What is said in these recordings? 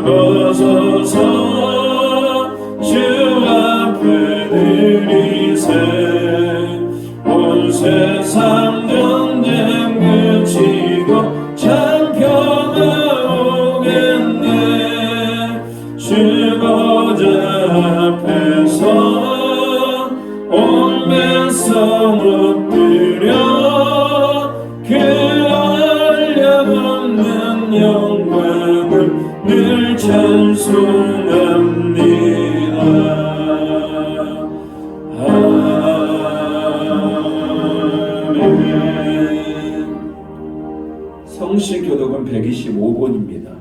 나가소서 주 앞에 드리세 온 세상 전쟁 그치고 참 평화 오겠네 주 보좌 앞에서 온 백성 엎드려 그 한량없는 영광을 늘 찬송합니다. 아멘. 성시 교독은 125번입니다.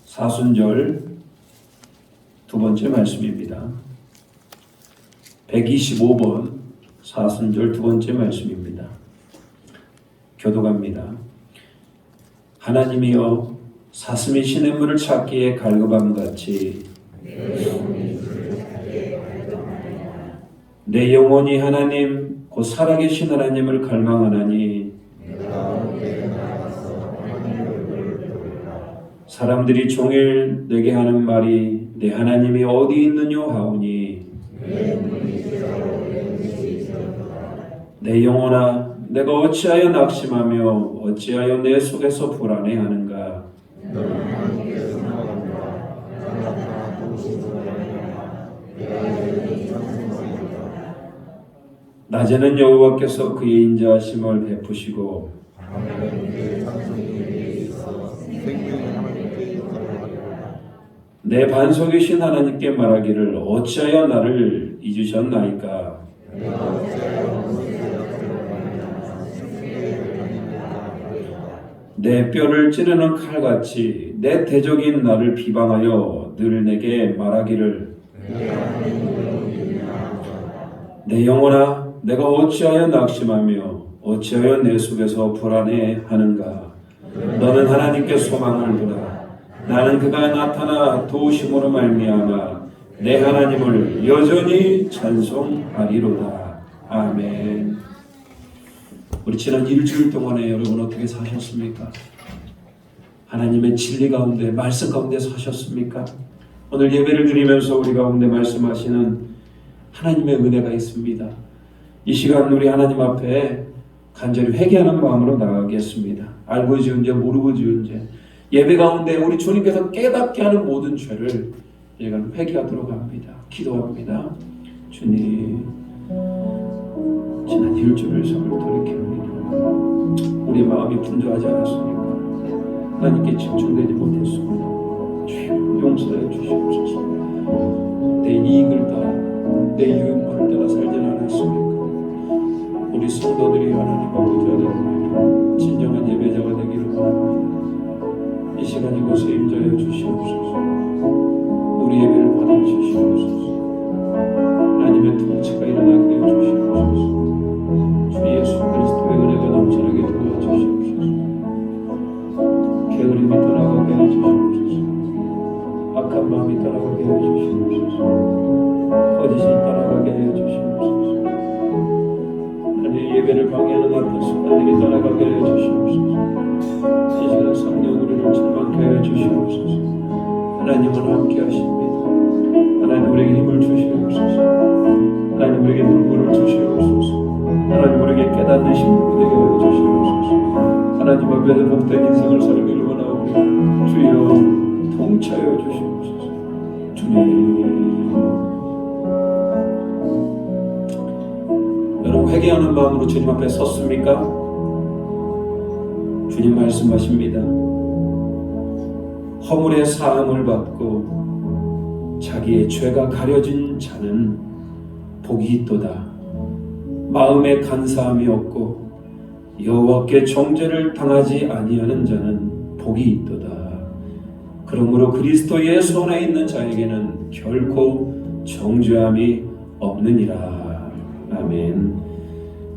사순절 두 번째 말씀입니다. 125번 사순절 두 번째 말씀입니다. 교독합니다. 하나님이여 사슴이 시냇물을 찾기에 갈급함같이 내 영혼이 하나님 곧 살아계신 하나님을 갈망하나니 사람들이 종일 내게 하는 말이 내 하나님이 어디 있느뇨 하오니 내 영혼아 내가 어찌하여 낙심하며 어찌하여 내 속에서 불안해하는가 낮에는 여호와께서 그의 인자하심을 베푸시고 내 반석이신 하나님께 말하기를 어찌하여 나를 잊으셨나이까 내 뼈를 찌르는 칼같이 내 대적인 나를 비방하여 늘 내게 말하기를 내 영혼아 내가 어찌하여 낙심하며 어찌하여 내 속에서 불안해하는가 너는 하나님께 소망을 두라 나는 그가 나타나 도우심으로 말미암아 내 하나님을 여전히 찬송하리로다. 아멘. 우리 지난 일주일 동안에 여러분 어떻게 사셨습니까? 하나님의 진리 가운데 말씀 가운데 사셨습니까? 오늘 예배를 드리면서 우리 가운데 말씀하시는 하나님의 은혜가 있습니다. 이 시간 우리 하나님 앞에 간절히 회개하는 마음으로 나가겠습니다. 알고 지은 죄 모르고 지은 죄 예배 가운데 우리 주님께서 깨닫게 하는 모든 죄를 이제는 회개하도록 합니다. 기도합니다. 주님 지난 일주일 성을 돌이킵니다. 우리 마음이 분주하지 않았습니까? 하나님께 집중되지 못했습니다. 주여 용서해 주시옵소서. 내 이익을 따라 내 유익만을 따라 살지는 않았습니까? 우리 성도들이 하나님 아버지 아들 진정한 예배자가 되기를 원합니다. 이 시간 이곳에 임재해 주시옵소서. 우리 예배를 받아주시옵소서. 하나님의 통치가 일어나게 해 주시옵소서. 주 예수 그리스도의 은혜가 넘쳐나게 도와주시옵소서. 게으름이 떠나가게 해 주시옵소서. 악한 마음이 떠나가게 해 주시옵소서. 거짓이 떠나가게 해 주시옵소서. 하나님의 예배를 방해하는 나쁜 습관들이 떠나가게 해 주시옵소서. 이 시간 성령 우리를 충만케 해 주시옵소서. 하나님은 함께 하십니다. 하나님 우리에게 힘을 주시옵소서. 하나님 우리에게 눈물을 주시옵소서. 하나님 우리에게 깨닫는 심령이 되게 해 주시옵소서. 하나님 앞에서 복된 인생을 살기를 원하오니 주여 통치하여 주시옵소서. 주님 여러분 회개하는 마음으로 주님 앞에 섰습니까? 주님 말씀하십니다. 허물의 사함을 받고 자기의 죄가 가려진 자는 복이 있도다. 마음에 간사함이 없고 여호와께 정죄를 당하지 아니하는 자는 복이 있도다. 그러므로 그리스도 예수 안에 있는 자에게는 결코 정죄함이 없느니라. 아멘.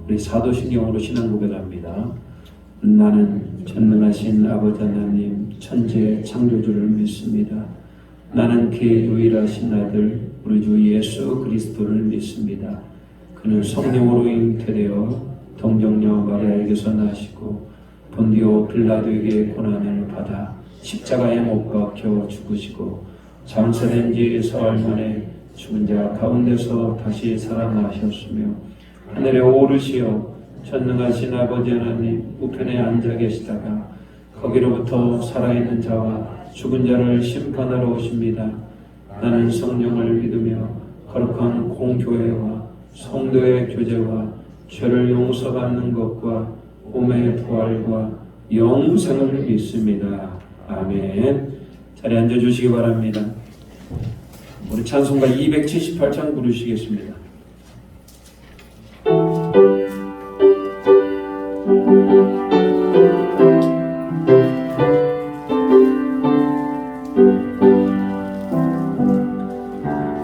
우리 사도신경으로 신앙 고백합니다. 나는 전능하신 아버지 하나님 천지의 창조주를 믿습니다. 나는 그의 유일하신 아들 우리 주 예수 그리스도를 믿습니다. 그는 성령으로 잉태되어 동정녀 마리아에게서 나시고 본디오 빌라도에게 고난을 받아 십자가에 못 박혀 죽으시고 장사된 지 사흘 만에 죽은 자 가운데서 다시 살아나셨으며 하늘에 오르시어 전능하신 아버지 하나님 우편에 앉아 계시다가 거기로부터 살아있는 자와 죽은 자를 심판하러 오십니다. 나는 성령을 믿으며 거룩한 공교회와 성도의 교제와 죄를 용서받는 것과 몸의 부활과 영생을 믿습니다. 아멘. 자리에 앉아주시기 바랍니다. 우리 찬송가 278장 부르시겠습니다.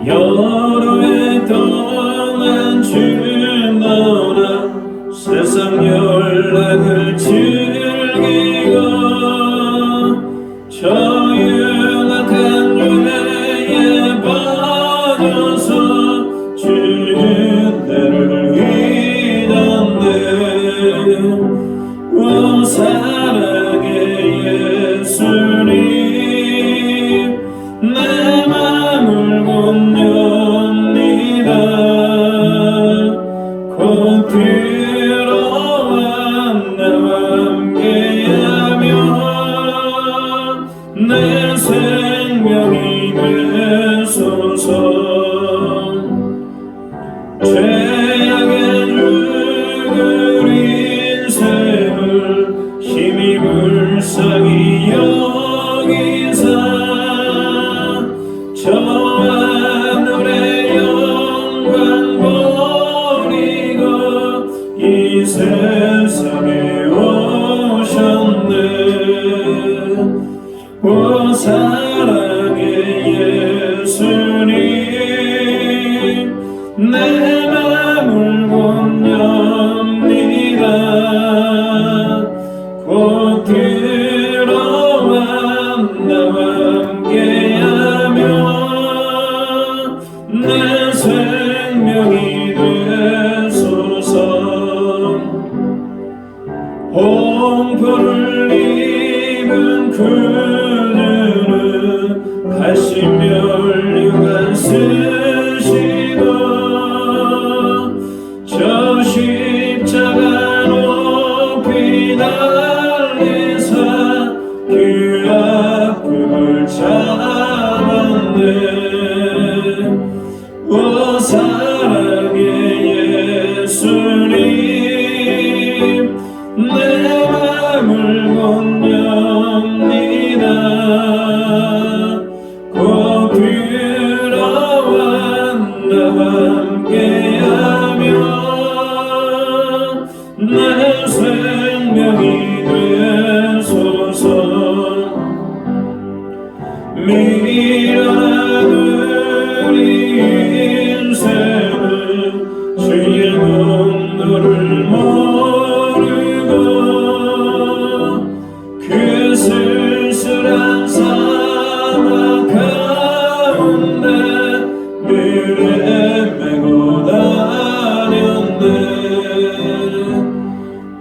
여러 해 동안 주는 너나 세상 연락을 즐기고 저 연약한 죄에 빠져서 주는 대를 위던데 오 사랑의 예수님 내 맘을 건넵니다. 곧 들어와 나와 함께하며 내 생명이 되소서. 죄악의 죽을 인생을 힘이 불쌍히 여기사 저 하늘의 영광 버리고 이 세상에 오셨네. 오 사랑의 예수님 내 맘을 건넵니다. 곧 들어와 나와 함께하며 내 생명이 되소서. 홍포를 입은 그들은 갈심면류관 쓰시고 저 십자가 높이 달리사 그 아픔을 참았네. 오 사랑의 예수님 내 맘을 건넵니다. 곧 들어와 나와 함께하며 내 생명이 되소서. 미련한 우리 인생은 주의 분노를 모르고 그 쓸쓸한 사막 가운데 늘 헤매고 다녔네.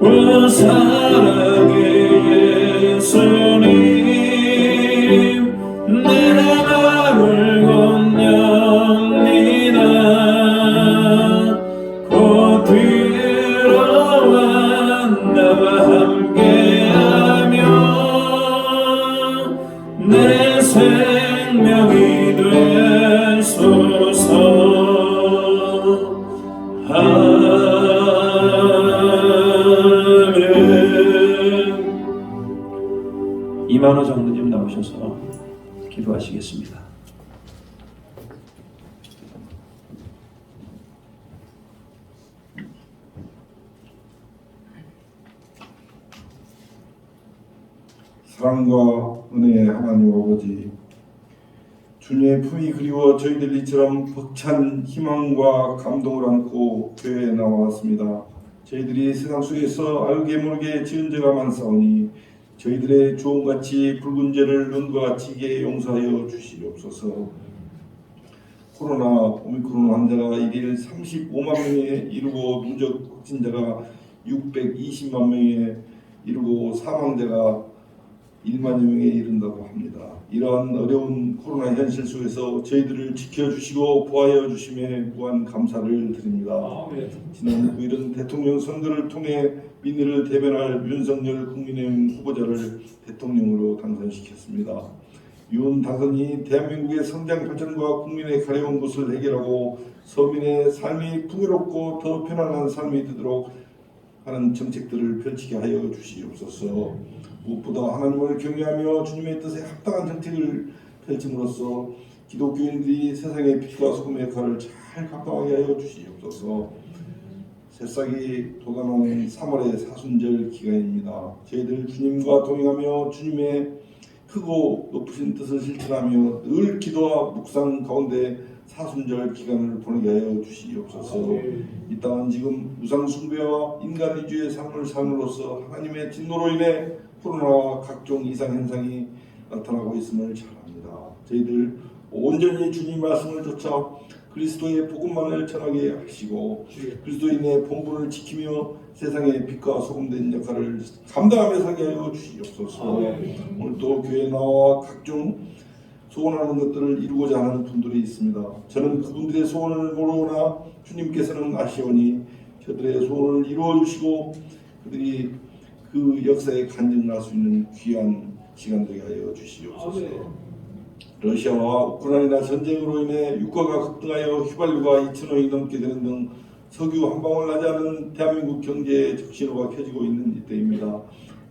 오 사랑의 예수님 내 맘을 건넵니다. 곧 들어와 나와 함께하며 내 생명이 되소서. 아멘. 이만호 장로님 나오셔서 기도하시겠습니다. 사랑과 은혜의 하나님 아버지, 주님의 품이 그리워 저희들 이처럼 벅찬 희망과 감동을 안고 교회에 나왔습니다. 저희들이 세상 속에서 알게 모르게 지은 죄가 많사오니 저희들의 주홍같이 붉은 죄를 눈과 같이 이게 용서하여 주시옵소서. 코로나 오미크론 환자가 1일 35만 명에 이르고 누적 확진자가 620만 명에 이르고 사망자가 1만여 명에 이른다고 합니다. 이러한 어려운 코로나 현실 속에서 저희들을 지켜주시고 보호하여 주심에 무한 감사를 드립니다. 지난 9일은 대통령 선거를 통해 민의를 대변할 윤석열 국민의힘 후보자를 대통령으로 당선시켰습니다. 윤 당선인이 대한민국의 성장 발전과 국민의 가려운 것을 해결하고 서민의 삶이 풍요롭고 더 편안한 삶이 되도록 하는 정책들을 펼치게 하여 주시옵소서. 무엇보다 하나님을 경외하며 주님의 뜻에 합당한 정책을 펼침으로써 기독교인들이 세상의 빛과 소금의 역할을 잘 감당하게 하여 주시옵소서. 새싹이 돋아나는 3월의 사순절 기간입니다. 저희들 주님과 동행하며 주님의 크고 높으신 뜻을 실천하며 늘 기도와 묵상 가운데 사순절 기간을 보내게 하여 주시옵소서. 이 땅은 지금 우상 숭배와 인간 위주의 삶을 삶으로써 하나님의 진노로 인해 코로나와 각종 이상 현상이 나타나고 있음을 잘 압니다. 저희들 온전히 주님 말씀을 쫓아 그리스도의 복음만을 전하게 하시고 그리스도인의 본분을 지키며 세상의 빛과 소금된 역할을 감당하며 살게 하여 주시옵소서. 오늘도 교회에 나와 각종 소원하는 것들을 이루고자 하는 분들이 있습니다. 저는 그분들의 소원을 모르나 주님께서는 아시오니 저들의 소원을 이루어 주시고 그들이 그 역사에 간증할 수 있는 귀한 시간 되게 하여 주시옵소서. 러시아와 우크라이나 전쟁으로 인해 유가가 급등하여 휘발유가 2,000원이 넘게 되는 등 석유 한 방울 나지 않은 대한민국 경제에 적신호가 켜지고 있는 이때입니다.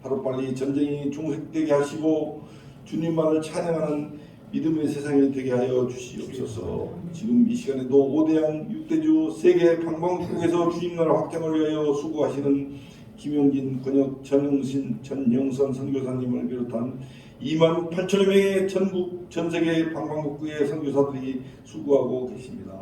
하루빨리 전쟁이 종식되게 하시고 주님만을 찬양하는 믿음의 세상이 되게 하여 주시옵소서. 지금 이 시간에도 5대양 6대주 세계 방방곡곡에서 주님 나라 확장을 위하여 수고하시는 김용진, 권혁, 전영신, 전영선 선교사님을 비롯한 2만 8천여 명의 전국, 전세계 방방곡곡의 선교사들이 수고하고 계십니다.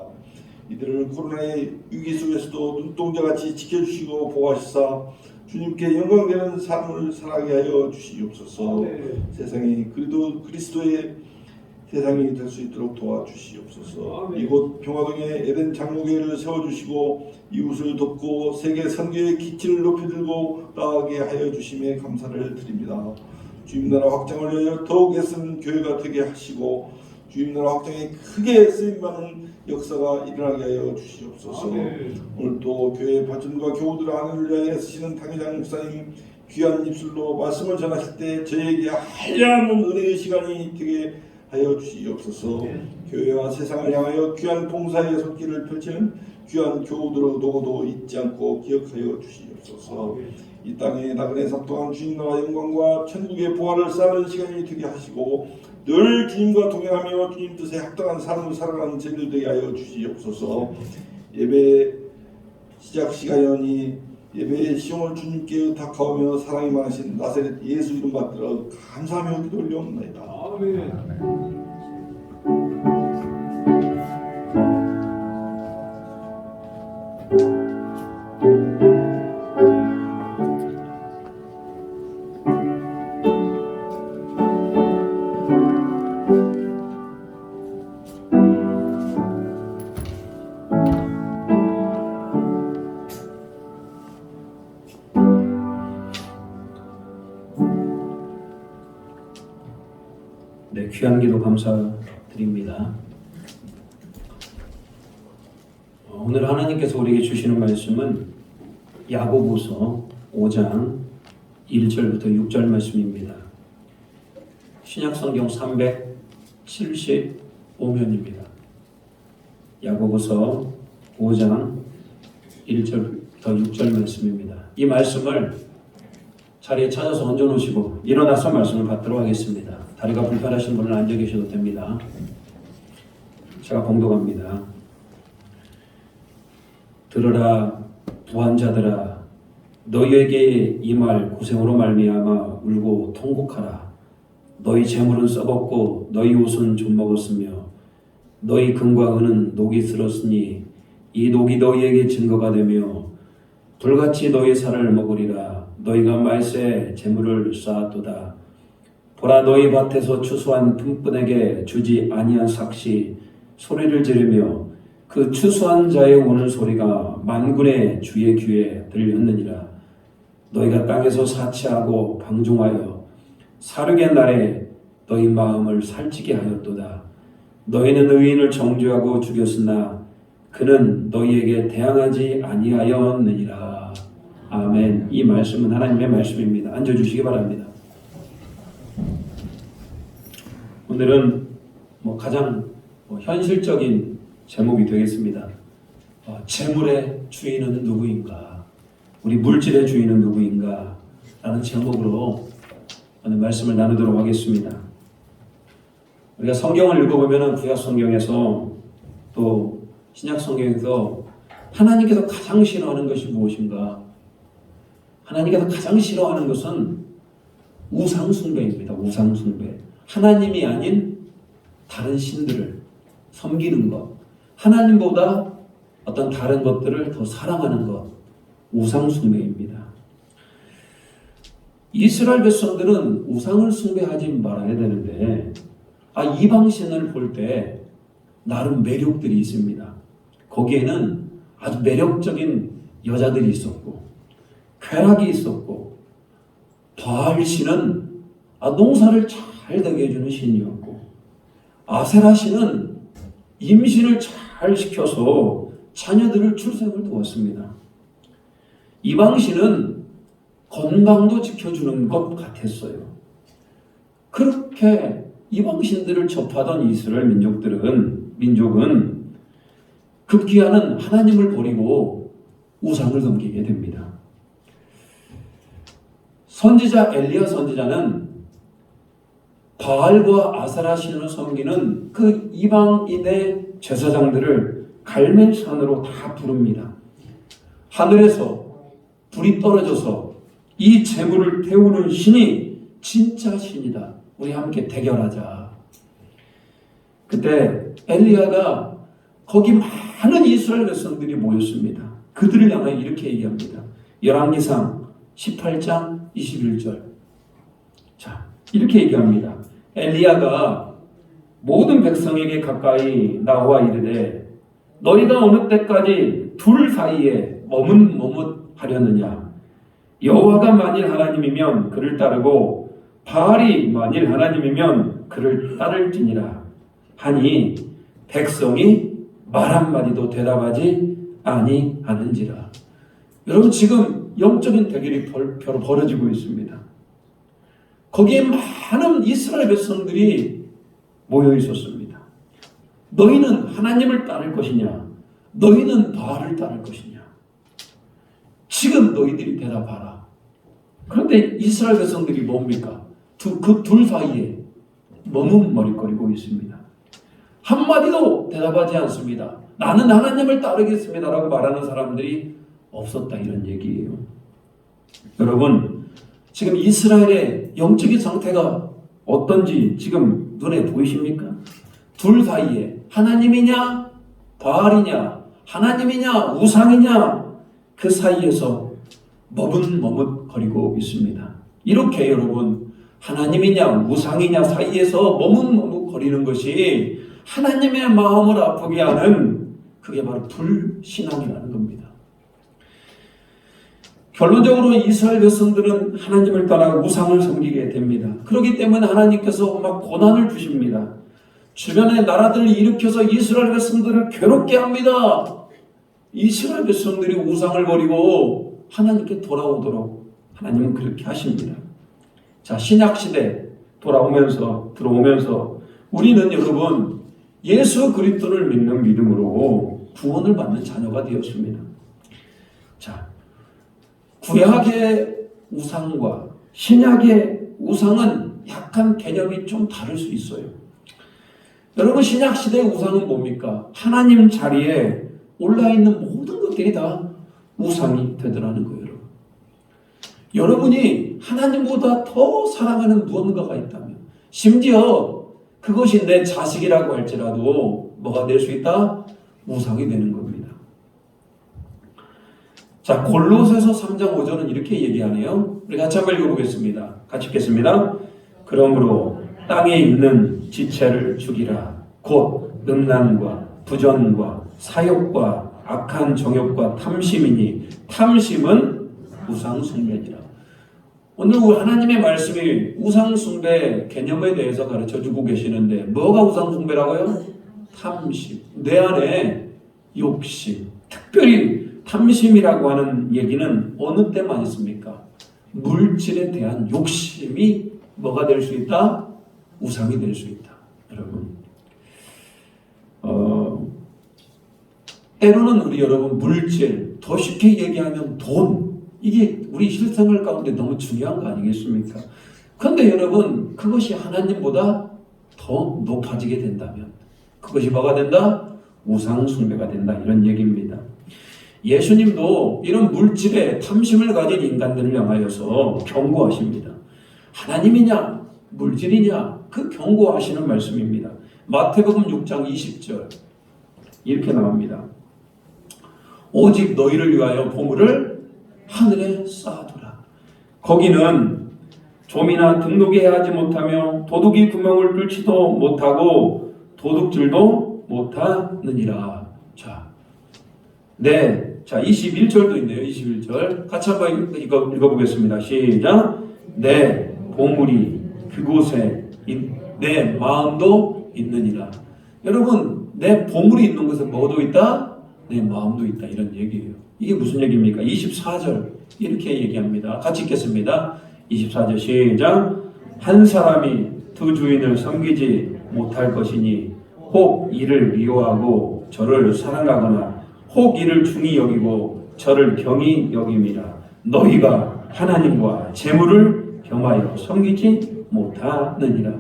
이들을 코로나의 위기 속에서도 눈동자같이 지켜주시고 보호하시사 주님께 영광되는 삶을 살아가게 하여 주시옵소서. 세상이 그리도 그리스도의 세상이 될 수 있도록 도와주시옵소서. 이곳 평화동에 에덴 장로교회를 세워주시고 이웃을 돕고 세계 선교의 기치를 높이 들고 나아가게 하여 주심에 감사를 드립니다. 주님나라 확장을 위하여 더욱 애쓰는 교회가 되게 하시고 주님나라 확장에 크게 쓰임받는 역사가 일어나게 하여 주시옵소서. 오늘 또 교회 발전과 교우들 안을 위하여 애쓰시는 당회장 목사님 귀한 입술로 말씀을 전하실 때 저에게 한량없는 은혜의 시간이 되게 하여 주시옵소서. 교회와 세상을 향하여 귀한 봉사의 손길을 펼치는 귀한 교우들을 누구도 잊지 않고 기억하여 주시옵소서. 이 땅에 나그네 삶 동안 주님 나라 영광과 천국의 보화를 쌓는 시간이 되게 하시고 늘 주님과 동행하며 주님 뜻에 합당한 삶을 살아가는 저희들 되게 하여 주시옵소서. 예배 시작 시간이오니 예배의 시험을 주님께 의탁하오며 사랑이 많으신 나사렛 예수 이름 받들어 감사하며 기도 올려옵나이다. 아멘. 네, 귀한 기도 감사드립니다. 오늘 하나님께서 우리에게 주시는 말씀은 야고보서 5장 1절부터 6절 말씀입니다. 신약성경 375면입니다. 야고보서 5장 1절부터 6절 말씀입니다. 이 말씀을 자리에 찾아서 얹어놓으시고 일어나서 말씀을 받도록 하겠습니다. 다리가 불편하신 분은 앉아 계셔도 됩니다. 제가 봉독합니다. 들으라 부한자들아, 너희에게 이 말 고생으로 말미암아 울고 통곡하라. 너희 재물은 썩었고 너희 옷은 좀 먹었으며 너희 금과 은은 녹이 슬었으니 이 녹이 너희에게 증거가 되며 불같이 너희 살을 먹으리라. 너희가 말세에 재물을 쌓았도다. 보라, 너희 밭에서 추수한 품꾼에게 주지 아니한 삭시 소리를 지르며 그 추수한 자의 우는 소리가 만군의 주의 귀에 들렸느니라. 너희가 땅에서 사치하고 방종하여 사륙의 날에 너희 마음을 살찌게 하였도다. 너희는 의인을 정죄하고 죽였으나 그는 너희에게 대항하지 아니하였느니라. 아멘. 이 말씀은 하나님의 말씀입니다. 앉아주시기 바랍니다. 오늘은 가장 현실적인 제목이 되겠습니다. 재물의 주인은 누구인가? 우리 물질의 주인은 누구인가? 라는 제목으로 오늘 말씀을 나누도록 하겠습니다. 우리가 성경을 읽어보면 구약 성경에서 또 신약 성경에서 하나님께서 가장 싫어하는 것이 무엇인가? 하나님께서 가장 싫어하는 것은 우상숭배입니다. 우상숭배. 하나님이 아닌 다른 신들을 섬기는 것, 하나님보다 어떤 다른 것들을 더 사랑하는 것, 우상숭배입니다. 이스라엘 백성들은 우상을 숭배하지 말아야 되는데 이방신을 볼 때 나름 매력들이 있습니다. 거기에는 아주 매력적인 여자들이 있었고 쾌락이 있었고, 바알신은 농사를 잘 되게 해주는 신이었고, 아세라 신은 임신을 잘 시켜서 자녀들을 출생을 도왔습니다. 이방신은 건강도 지켜주는 것 같았어요. 그렇게 이방신들을 접하던 이스라엘 민족은 급기야는 하나님을 버리고 우상을 섬기게 됩니다. 선지자 엘리야 선지자는 바알과 아세라 신을 섬기는 그 이방인의 제사장들을 갈멜산으로 다 부릅니다. 하늘에서 불이 떨어져서 이 재물을 태우는 신이 진짜 신이다. 우리 함께 대결하자. 그때 엘리야가 거기 많은 이스라엘 백성들이 모였습니다. 그들을 향해 이렇게 얘기합니다. 열왕기상 18장 21절. 자, 이렇게 얘기합니다. 엘리야가 모든 백성에게 가까이 나와 이르되 너희가 어느 때까지 둘 사이에 머뭇하려느냐? 여호와가 만일 하나님이면 그를 따르고 바알이 만일 하나님이면 그를 따를지니라 하니 백성이 말 한마디도 대답하지 아니하는지라. 여러분, 지금 영적인 대결이 벌어지고 있습니다. 거기에 많은 이스라엘 백성들이 모여 있었습니다. 너희는 하나님을 따를 것이냐? 너희는 바알을 따를 것이냐? 지금 너희들이 대답하라. 그런데 이스라엘 백성들이 뭡니까? 그 둘 사이에 머뭇머릿거리고 있습니다. 한마디도 대답하지 않습니다. 나는 하나님을 따르겠습니다라고 말하는 사람들이 없었다, 이런 얘기예요. 여러분, 지금 이스라엘의 영적인 상태가 어떤지 지금 눈에 보이십니까? 둘 사이에 하나님이냐 바알이냐, 하나님이냐 우상이냐, 그 사이에서 머뭇머뭇거리고 있습니다. 이렇게 여러분, 하나님이냐 우상이냐 사이에서 머뭇머뭇거리는 것이 하나님의 마음을 아프게 하는, 그게 바로 불신앙이라는 겁니다. 결론적으로 이스라엘 백성들은 하나님을 떠나 우상을 섬기게 됩니다. 그렇기 때문에 하나님께서 막 고난을 주십니다. 주변의 나라들을 일으켜서 이스라엘 백성들을 괴롭게 합니다. 이스라엘 백성들이 우상을 버리고 하나님께 돌아오도록 하나님은 그렇게 하십니다. 자, 신약시대 들어오면서 우리는 여러분 예수 그리스도를 믿는 믿음으로 구원을 받는 자녀가 되었습니다. 자, 구약의 우상과 신약의 우상은 약간 개념이 좀 다를 수 있어요. 여러분, 신약시대의 우상은 뭡니까? 하나님 자리에 올라있는 모든 것들이 다 우상이 되더라는 거예요. 여러분이 하나님보다 더 사랑하는 무언가가 있다면, 심지어 그것이 내 자식이라고 할지라도 뭐가 될 수 있다? 우상이 되는 겁니다. 자, 골로새서 3장 5절은 이렇게 얘기하네요. 우리 같이 한번 읽어보겠습니다. 같이 읽겠습니다. 그러므로 땅에 있는 지체를 죽이라. 곧 음란과 부전과 사욕과 악한 정욕과 탐심이니 탐심은 우상숭배니라. 오늘 하나님의 말씀이 우상숭배 개념에 대해서 가르쳐주고 계시는데 뭐가 우상숭배라고요? 탐심, 내 안에 욕심, 특별히 탐심이라고 하는 얘기는 어느 때만 있습니까? 물질에 대한 욕심이 뭐가 될 수 있다? 우상이 될 수 있다. 여러분, 때로는 우리 여러분 물질, 더 쉽게 얘기하면 돈, 이게 우리 실생활 가운데 너무 중요한 거 아니겠습니까? 그런데 여러분, 그것이 하나님보다 더 높아지게 된다면 그것이 뭐가 된다? 우상숭배가 된다, 이런 얘기입니다. 예수님도 이런 물질에 탐심을 가진 인간들을 향하여서 경고하십니다. 하나님이냐 물질이냐, 그 경고하시는 말씀입니다. 마태복음 6장 20절 이렇게 나옵니다. 오직 너희를 위하여 보물을 하늘에 쌓아두라. 거기는 좀이나 등록이 해하지 못하며 도둑이 구멍을 뚫지도 못하고 도둑질도 못하느니라. 자, 21절도 있네요. 21절 같이 한번 읽어보겠습니다. 시작. 내 보물이 그곳에 내 마음도 있느니라. 여러분, 내 보물이 있는 곳에 뭐도 있다? 내 마음도 있다, 이런 얘기예요. 이게 무슨 얘기입니까? 24절 이렇게 얘기합니다. 같이 읽겠습니다. 24절 시작. 한 사람이 두 주인을 섬기지 못할 것이니 혹 이를 미워하고 저를 사랑하거나 혹 이를 중히 여기고 저를 경히 여김이라. 너희가 하나님과 재물을 겸하여 섬기지 못하느니라.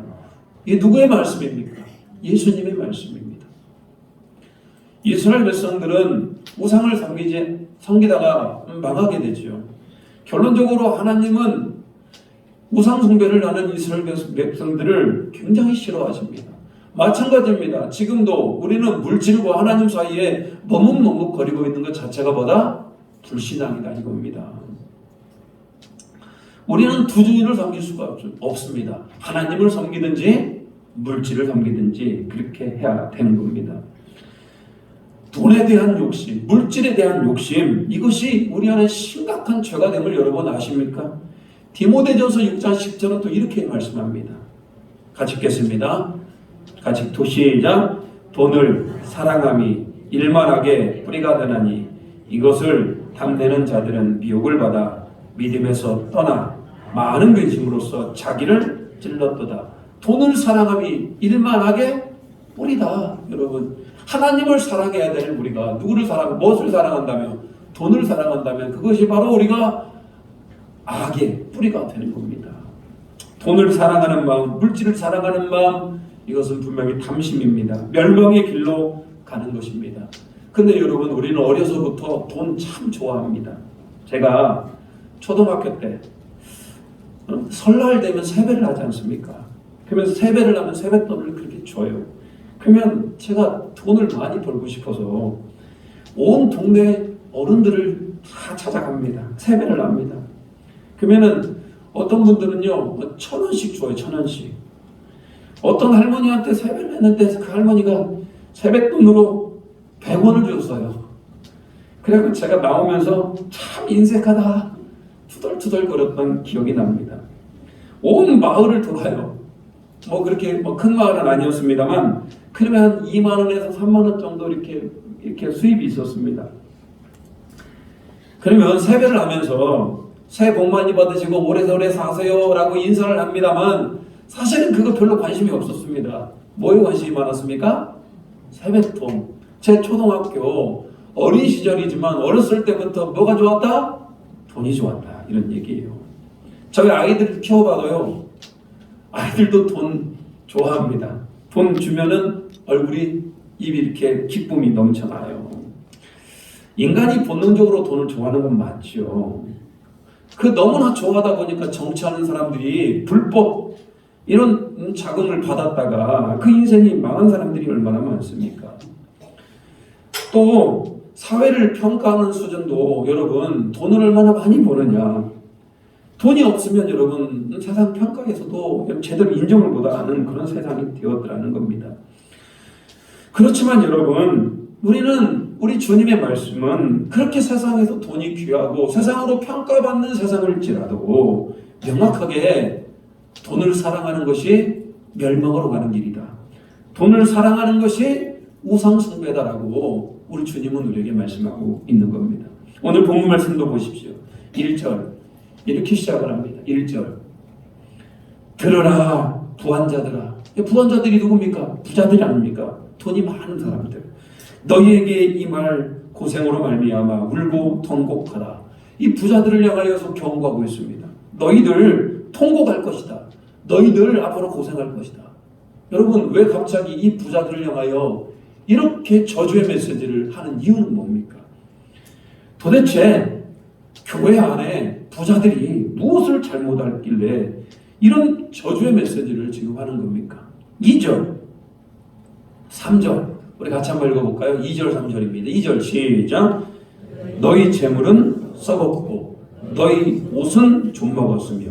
이게 누구의 말씀입니까? 예수님의 말씀입니다. 이스라엘 백성들은 우상을 섬기다가 망하게 되죠. 결론적으로 하나님은 우상 숭배를 하는 이스라엘 백성들을 굉장히 싫어하십니다. 마찬가지입니다. 지금도 우리는 물질과 하나님 사이에 머뭇머뭇거리고 있는 것 자체가 뭐다? 불신앙이다, 이겁니다. 우리는 두 주인을 섬길 수가 없습니다. 하나님을 섬기든지 물질을 섬기든지 그렇게 해야 되는 겁니다. 돈에 대한 욕심, 물질에 대한 욕심, 이것이 우리 안에 심각한 죄가 됨을 여러분 아십니까? 디모데전서 6장 10절은 또 이렇게 말씀합니다. 같이 읽겠습니다. 같이 시작. 돈을 사랑함이 일만하게 뿌리가 되나니 이것을 탐내는 자들은 미혹을 받아 믿음에서 떠나 많은 근심으로써 자기를 찔렀도다. 돈을 사랑함이 일만하게 뿌리다. 여러분, 하나님을 사랑해야 될 우리가 누구를 무엇을 사랑한다면, 돈을 사랑한다면 그것이 바로 우리가 악의 뿌리가 되는 겁니다. 돈을 사랑하는 마음, 물질을 사랑하는 마음, 이것은 분명히 탐심입니다. 멸망의 길로 가는 것입니다. 근데 여러분, 우리는 어려서부터 돈 참 좋아합니다. 제가 초등학교 때 설날 되면 세배를 하지 않습니까? 그러면서 세배를 하면 세뱃돈을 그렇게 줘요. 그러면 제가 돈을 많이 벌고 싶어서 온 동네 어른들을 다 찾아갑니다. 세배를 합니다. 그러면은 어떤 분들은요 1,000원씩 줘요. 1,000원씩. 어떤 할머니한테 세배를 했는데 그 할머니가 세뱃돈으로 100원을 줬어요. 그래서 제가 나오면서 참 인색하다 투덜투덜거렸던 기억이 납니다. 온 마을을 돌아요. 그렇게 큰 마을은 아니었습니다만 그러면 한 2만 원에서 3만 원 정도 이렇게 수입이 있었습니다. 그러면 세배를 하면서 새해 복 많이 받으시고 오래오래 사세요라고 인사를 합니다만 사실은 그거 별로 관심이 없었습니다. 뭐에 관심이 많았습니까? 세뱃돈. 제 초등학교 어린 시절이지만 어렸을 때부터 뭐가 좋았다? 돈이 좋았다, 이런 얘기예요. 저희 아이들 키워봐도요, 아이들도 돈 좋아합니다. 돈 주면은 얼굴이 입이 이렇게 기쁨이 넘쳐나요. 인간이 본능적으로 돈을 좋아하는 건 맞죠. 그 너무나 좋아하다 보니까 정치하는 사람들이 불법 이런 자금을 받았다가 그 인생이 망한 사람들이 얼마나 많습니까? 또 사회를 평가하는 수준도 여러분 돈을 얼마나 많이 버느냐. 돈이 없으면 여러분 세상 평가에서도 제대로 인정을 못하는 그런 세상이 되었더라는 겁니다. 그렇지만 여러분, 우리는 우리 주님의 말씀은 그렇게 세상에서 돈이 귀하고 세상으로 평가받는 세상일지라도 명확하게 돈을 사랑하는 것이 멸망으로 가는 길이다. 돈을 사랑하는 것이 우상숭배다라고 우리 주님은 우리에게 말씀하고 있는 겁니다. 오늘 본문 말씀도 보십시오. 1절 이렇게 시작을 합니다. 1절 들으라 부한자들아. 부한자들이 누굽니까? 부자들이 아닙니까? 돈이 많은 사람들. 너희에게 이 말 고생으로 말미암아 울고 통곡하라. 이 부자들을 향하여서 경고하고 있습니다. 너희들 통곡할 것이다. 너희들 앞으로 고생할 것이다. 여러분, 왜 갑자기 이 부자들을 향하여 이렇게 저주의 메시지를 하는 이유는 뭡니까? 도대체 교회 안에 부자들이 무엇을 잘못했길래 이런 저주의 메시지를 지금 하는 겁니까? 2절, 3절 우리 같이 한번 읽어볼까요? 2절, 3절입니다. 2절 시작. 너희 재물은 썩었고 너희 옷은 좀먹었으며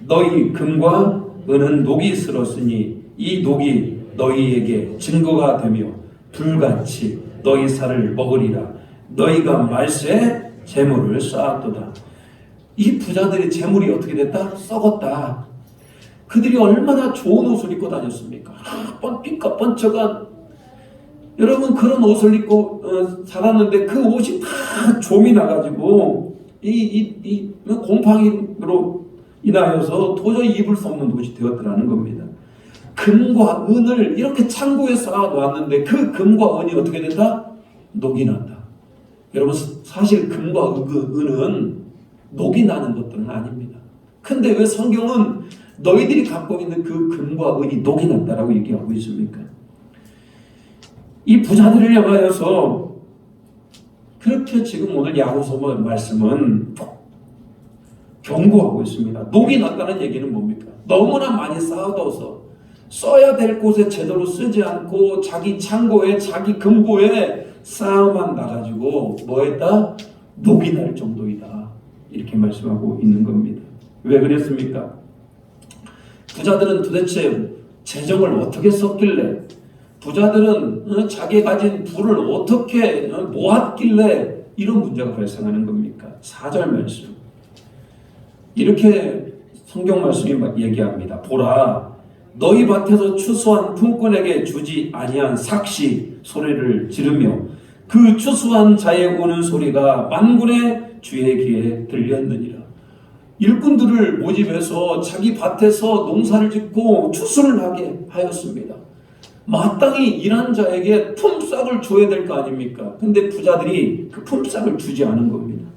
너희 금과 은은 녹이 슬었으니 이 녹이 너희에게 증거가 되며 불같이 너희 살을 먹으리라. 너희가 말세에 재물을 쌓았도다. 이 부자들의 재물이 어떻게 됐다? 썩었다. 그들이 얼마나 좋은 옷을 입고 다녔습니까? 삐까 번쩍한 여러분 그런 옷을 입고 살았는데 그 옷이 다 좀이 나가지고 이 곰팡이로 인하여서 도저히 입을 수 없는 옷이 되었더라는 겁니다. 금과 은을 이렇게 창고에 쌓아놓았는데 그 금과 은이 어떻게 된다? 녹이 난다. 여러분 사실 금과 은은 녹이 나는 것들은 아닙니다. 근데 왜 성경은 너희들이 갖고 있는 그 금과 은이 녹이 난다라고 얘기하고 있습니까? 이 부자들을 향하여서 그렇게 지금 오늘 야고보서 말씀은 경고하고 있습니다. 녹이 났다는 얘기는 뭡니까? 너무나 많이 쌓아둬서 써야 될 곳에 제대로 쓰지 않고 자기 창고에 자기 금고에 쌓아만 나가지고 뭐했다? 녹이 날 정도이다. 이렇게 말씀하고 있는 겁니다. 왜 그랬습니까? 부자들은 도대체 재정을 어떻게 썼길래 부자들은 자기 가진 부를 어떻게 모았길래 이런 문제가 발생하는 겁니까? 4절 말씀 이렇게 성경 말씀이 얘기합니다. 보라 너희 밭에서 추수한 품꾼에게 주지 아니한 삭시 소리를 지르며 그 추수한 자의 우는 소리가 만군의 주의 귀에 들렸느니라. 일꾼들을 모집해서 자기 밭에서 농사를 짓고 추수를 하게 하였습니다. 마땅히 일한 자에게 품삯을 줘야 될 거 아닙니까? 근데 부자들이 그 품삯을 주지 않은 겁니다.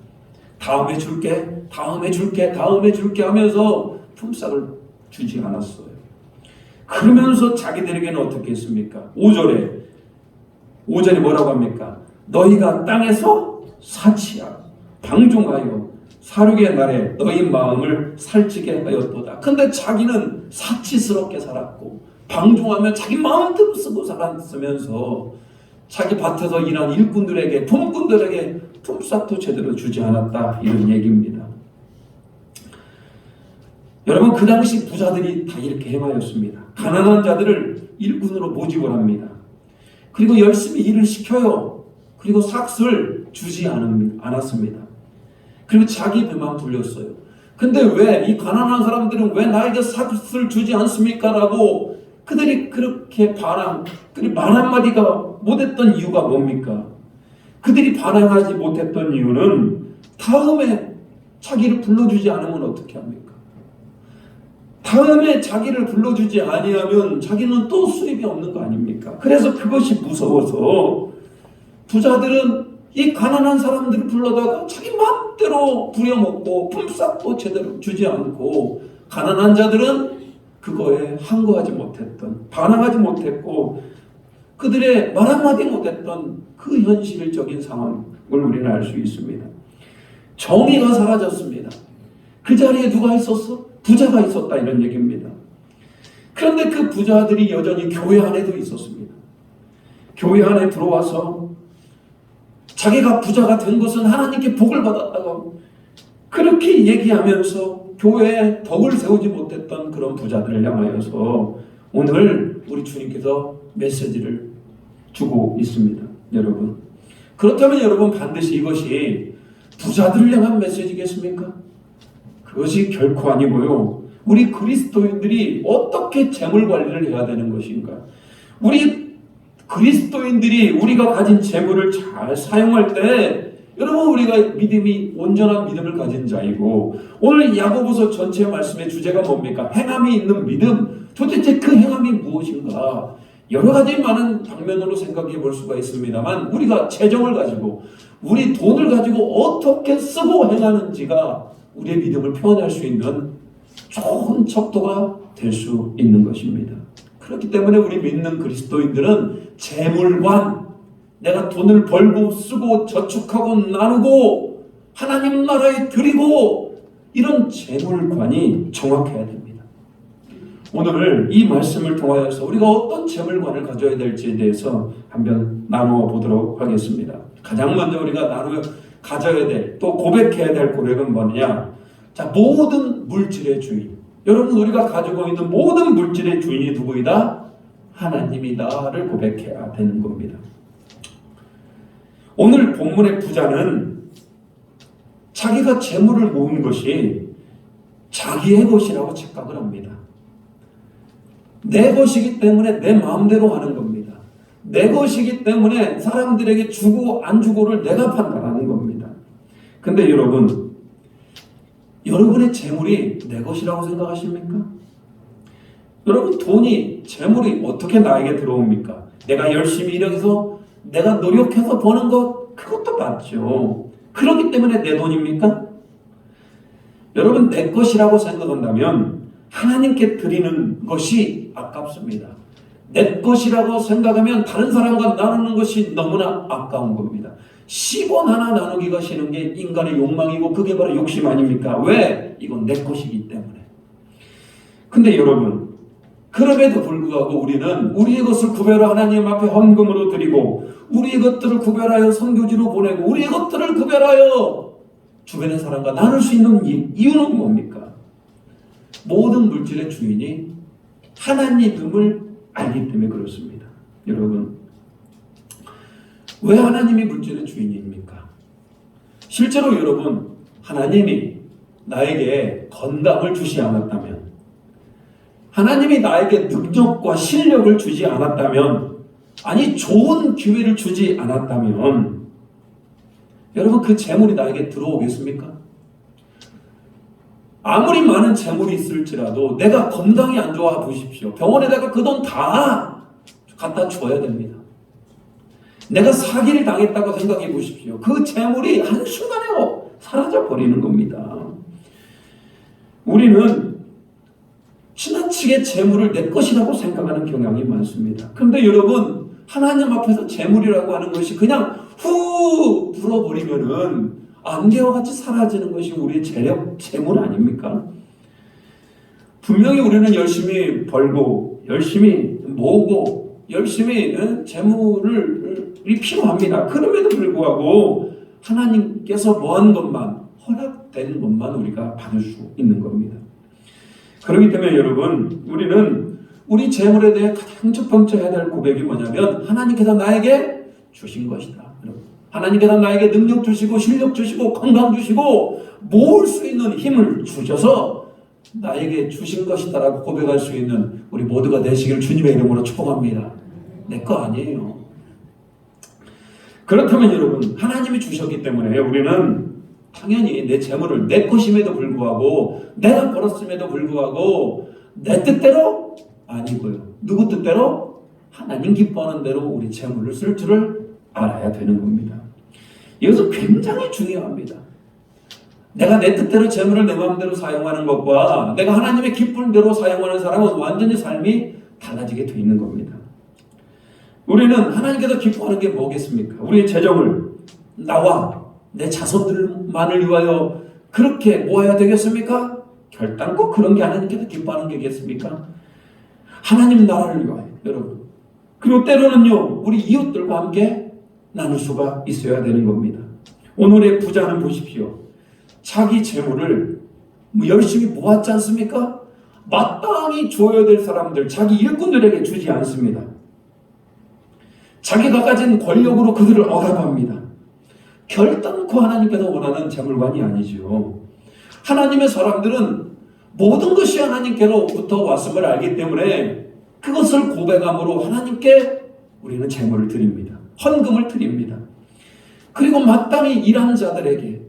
다음에 줄게, 다음에 줄게, 다음에 줄게 하면서 품삯을 주지 않았어요. 그러면서 자기들에게는 어떻게 했습니까? 5절에 뭐라고 합니까? 너희가 땅에서 사치하고 방종하여 사륙의 날에 너희 마음을 살찌게 하였도다. 근데 자기는 사치스럽게 살았고 방종하며 자기 마음대로 쓰고 살았으면서 자기 밭에서 일한 일꾼들에게 품꾼들에게 품삯도 제대로 주지 않았다. 이런 얘기입니다. 여러분 그 당시 부자들이 다 이렇게 행하였습니다. 가난한 자들을 일꾼으로 모집을 합니다. 그리고 열심히 일을 시켜요. 그리고 삭스를 주지 않았습니다. 그리고 자기 배만 불렸어요. 근데 왜 이 가난한 사람들은 왜 나에게 삭스를 주지 않습니까? 라고 그들이 그렇게 그들이 말 한마디가 못했던 이유가 뭡니까? 그들이 반항하지 못했던 이유는 다음에 자기를 불러주지 않으면 어떻게 합니까? 다음에 자기를 불러주지 아니하면 자기는 또 수입이 없는 거 아닙니까? 그래서 그것이 무서워서 부자들은 이 가난한 사람들을 불러다가 자기 마음대로 부려먹고 품삯도 제대로 주지 않고 가난한 자들은 그거에 항거하지 못했던 반항하지 못했고 그들의 말 한마디 못했던 그 현실적인 상황을 우리는 알 수 있습니다. 정의가 사라졌습니다. 그 자리에 누가 있었어? 부자가 있었다 이런 얘기입니다. 그런데 그 부자들이 여전히 교회 안에도 있었습니다. 교회 안에 들어와서 자기가 부자가 된 것은 하나님께 복을 받았다고 그렇게 얘기하면서 교회에 덕을 세우지 못했던 그런 부자들을 향하여서 오늘 우리 주님께서 메시지를 주고 있습니다. 여러분 그렇다면 여러분 반드시 이것이 부자들을 향한 메시지겠습니까? 그것이 결코 아니고요. 우리 그리스도인들이 어떻게 재물 관리를 해야 되는 것인가? 우리 그리스도인들이 우리가 가진 재물을 잘 사용할 때 여러분 우리가 믿음이 온전한 믿음을 가진 자이고 오늘 야고보서 전체 말씀의 주제가 뭡니까? 행함이 있는 믿음. 도대체 그 행함이 무엇인가? 여러 가지 많은 방면으로 생각해 볼 수가 있습니다만 우리가 재정을 가지고 우리 돈을 가지고 어떻게 쓰고 행하는지가 우리의 믿음을 표현할 수 있는 좋은 척도가 될 수 있는 것입니다. 그렇기 때문에 우리 믿는 그리스도인들은 재물관, 내가 돈을 벌고 쓰고 저축하고 나누고 하나님 나라에 드리고 이런 재물관이 정확해야 됩니다. 오늘 이 말씀을 통하여서 우리가 어떤 재물관을 가져야 될지에 대해서 한번 나누어 보도록 하겠습니다. 가장 먼저 우리가 가져야 될, 또 고백해야 될 고백은 뭐냐? 자, 모든 물질의 주인. 여러분 우리가 가지고 있는 모든 물질의 주인이 누구이다? 하나님이다를 고백해야 되는 겁니다. 오늘 본문의 부자는 자기가 재물을 모은 것이 자기의 것이라고 착각을 합니다. 내 것이기 때문에 내 마음대로 하는 겁니다. 내 것이기 때문에 사람들에게 주고 안 주고를 내가 판단하는 겁니다. 근데 여러분의 재물이 내 것이라고 생각하십니까? 여러분 돈이, 재물이 어떻게 나에게 들어옵니까? 내가 열심히 일해서 내가 노력해서 버는 것, 그것도 맞죠. 그렇기 때문에 내 돈입니까? 여러분 내 것이라고 생각한다면 하나님께 드리는 것이 아깝습니다. 내 것이라고 생각하면 다른 사람과 나누는 것이 너무나 아까운 겁니다. 10원 하나 나누기가 싫은 게 인간의 욕망이고 그게 바로 욕심 아닙니까? 왜? 이건 내 것이기 때문에. 근데 여러분 그럼에도 불구하고 우리는 우리의 것을 구별하여 하나님 앞에 헌금으로 드리고 우리의 것들을 구별하여 선교지로 보내고 우리의 것들을 구별하여 주변의 사람과 나눌 수 있는 이유는 뭡니까? 모든 물질의 주인이 하나님임을 알기 때문에 그렇습니다. 여러분 왜 하나님이 물질의 주인입니까? 실제로 여러분 하나님이 나에게 건강을 주지 않았다면 하나님이 나에게 능력과 실력을 주지 않았다면 아니 좋은 기회를 주지 않았다면 여러분 그 재물이 나에게 들어오겠습니까? 아무리 많은 재물이 있을지라도 내가 건강이 안 좋아 보십시오. 병원에다가 그 돈 다 갖다 줘야 됩니다. 내가 사기를 당했다고 생각해 보십시오. 그 재물이 한순간에 사라져 버리는 겁니다. 우리는 지나치게 재물을 내 것이라고 생각하는 경향이 많습니다. 그런데 여러분 하나님 앞에서 재물이라고 하는 것이 그냥 후 불어버리면은 안개와 같이 사라지는 것이 우리의 재물 아닙니까? 분명히 우리는 열심히 벌고 열심히 모으고 열심히 재물이 필요합니다. 그럼에도 불구하고 하나님께서 뭐한 것만 허락된 것만 우리가 받을 수 있는 겁니다. 그렇기 때문에 여러분 우리는 우리 재물에 대해 가장 첫 번째 해야 될 고백이 뭐냐면 하나님께서 나에게 주신 것이다. 하나님께서 나에게 능력 주시고 실력 주시고 건강 주시고 모을 수 있는 힘을 주셔서 나에게 주신 것이다 라고 고백할 수 있는 우리 모두가 되시길 주님의 이름으로 축복합니다. 내 거 아니에요. 그렇다면 여러분 하나님이 주셨기 때문에 우리는 당연히 내 재물을 내 것임에도 불구하고 내가 벌었음에도 불구하고 내 뜻대로 아니고요. 누구 뜻대로? 하나님 기뻐하는 대로 우리 재물을 쓸 줄을 알아야 되는 겁니다. 이것은 굉장히 중요합니다. 내가 내 뜻대로 재물을 내 마음대로 사용하는 것과 내가 하나님의 기쁜 대로 사용하는 사람은 완전히 삶이 달라지게 돼 있는 겁니다. 우리는 하나님께서 기뻐하는 게 뭐겠습니까? 우리의 재정을 나와 내 자손들만을 위하여 그렇게 모아야 되겠습니까? 결단코 그런 게 하나님께서 기뻐하는 게겠습니까? 하나님 나라를 위하여 여러분. 그리고 때로는요 우리 이웃들과 함께 나눌 수가 있어야 되는 겁니다. 오늘의 부자는 보십시오. 자기 재물을 열심히 모았지 않습니까? 마땅히 줘야 될 사람들, 자기 일꾼들에게 주지 않습니다. 자기가 가진 권력으로 그들을 억압합니다. 결단코 하나님께서 원하는 재물관이 아니죠. 하나님의 사람들은 모든 것이 하나님께로부터 왔음을 알기 때문에 그것을 고백함으로 하나님께 우리는 재물을 드립니다. 헌금을 드립니다. 그리고 마땅히 일하는 자들에게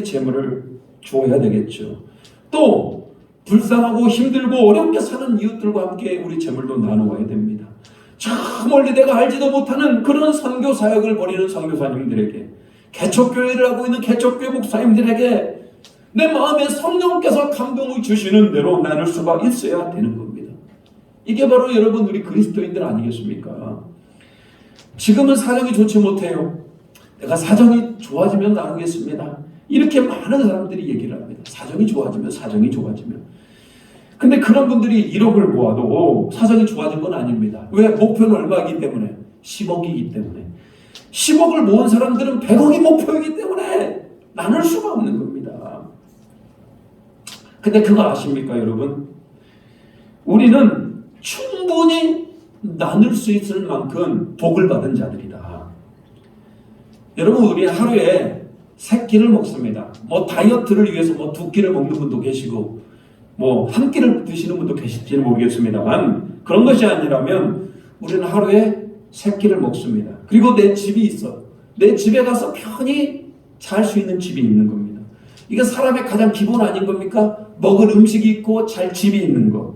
재물을 주어야 되겠죠. 또 불쌍하고 힘들고 어렵게 사는 이웃들과 함께 우리 재물도 나누어야 됩니다. 저 멀리 내가 알지도 못하는 그런 선교 사역을 벌이는 선교사님들에게, 개척교회를 하고 있는 개척교회 목사님들에게 내 마음에 성령께서 감동을 주시는 대로 나눌 수가 있어야 되는 겁니다. 이게 바로 여러분 우리 그리스도인들 아니겠습니까? 지금은 사정이 좋지 못해요. 내가 사정이 좋아지면 나누겠습니다. 이렇게 많은 사람들이 얘기를 합니다. 사정이 좋아지면. 근데 그런 분들이 1억을 모아도 사정이 좋아진 건 아닙니다. 왜? 목표는 얼마이기 때문에? 10억이기 때문에. 10억을 모은 사람들은 100억이 목표이기 때문에 나눌 수가 없는 겁니다. 근데 그거 아십니까, 여러분? 우리는 충분히 나눌 수 있을 만큼 복을 받은 자들이다. 여러분, 우리 하루에 3끼를 먹습니다. 다이어트를 위해서 2끼를 먹는 분도 계시고, 한 끼를 드시는 분도 계실지는 모르겠습니다만, 그런 것이 아니라면 우리는 하루에 3끼를 먹습니다. 그리고 내 집이 있어. 내 집에 가서 편히 잘 수 있는 집이 있는 겁니다. 이게 사람의 가장 기본 아닌 겁니까? 먹을 음식이 있고 잘 집이 있는 것.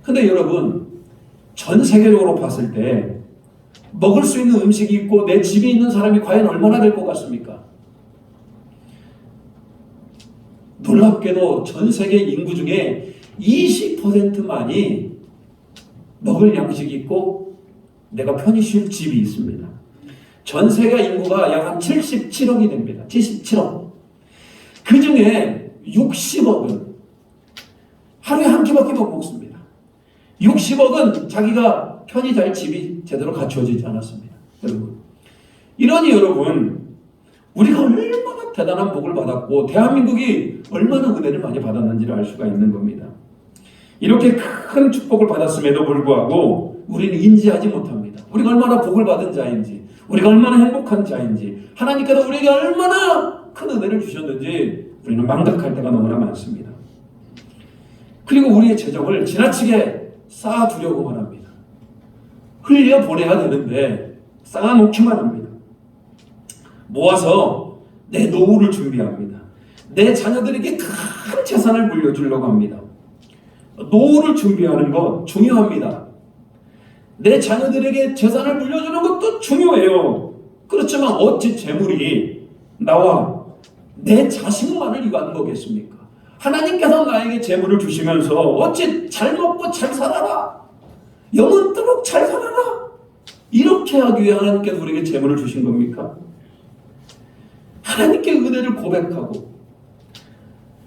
근데 여러분, 전 세계적으로 봤을 때 먹을 수 있는 음식이 있고 내 집이 있는 사람이 과연 얼마나 될 것 같습니까? 놀랍게도 전 세계 인구 중에 20%만이 먹을 양식이 있고 내가 편히 쉴 집이 있습니다. 전 세계 인구가 약 한 77억이 됩니다. 77억. 그 중에 60억은 하루에 한 끼밖에 못 먹습니다. 60억은 자기가 편히 잘 집이 제대로 갖추어지지 않았습니다. 여러분, 이러니 여러분, 우리가 얼마나 대단한 복을 받았고 대한민국이 얼마나 은혜를 많이 받았는지를 알 수가 있는 겁니다. 이렇게 큰 축복을 받았음에도 불구하고 우리는 인지하지 못합니다. 우리가 얼마나 복을 받은 자인지, 우리가 얼마나 행복한 자인지, 하나님께서 우리에게 얼마나 큰 은혜를 주셨는지 우리는 망각할 때가 너무나 많습니다. 그리고 우리의 재정을 지나치게 쌓아두려고만 합니다. 흘려보내야 되는데 쌓아놓기만 합니다. 모아서 내 노후를 준비합니다. 내 자녀들에게 큰 재산을 물려주려고 합니다. 노후를 준비하는 것 중요합니다. 내 자녀들에게 재산을 물려주는 것도 중요해요. 그렇지만 어찌 재물이 나와 내 자식만을 위한 거겠습니까? 하나님께서 나에게 재물을 주시면서 어찌 잘 먹고 잘 살아라, 영원토록 잘 살아라, 이렇게 하기 위해 하나님께서 우리에게 재물을 주신 겁니까? 하나님께 은혜를 고백하고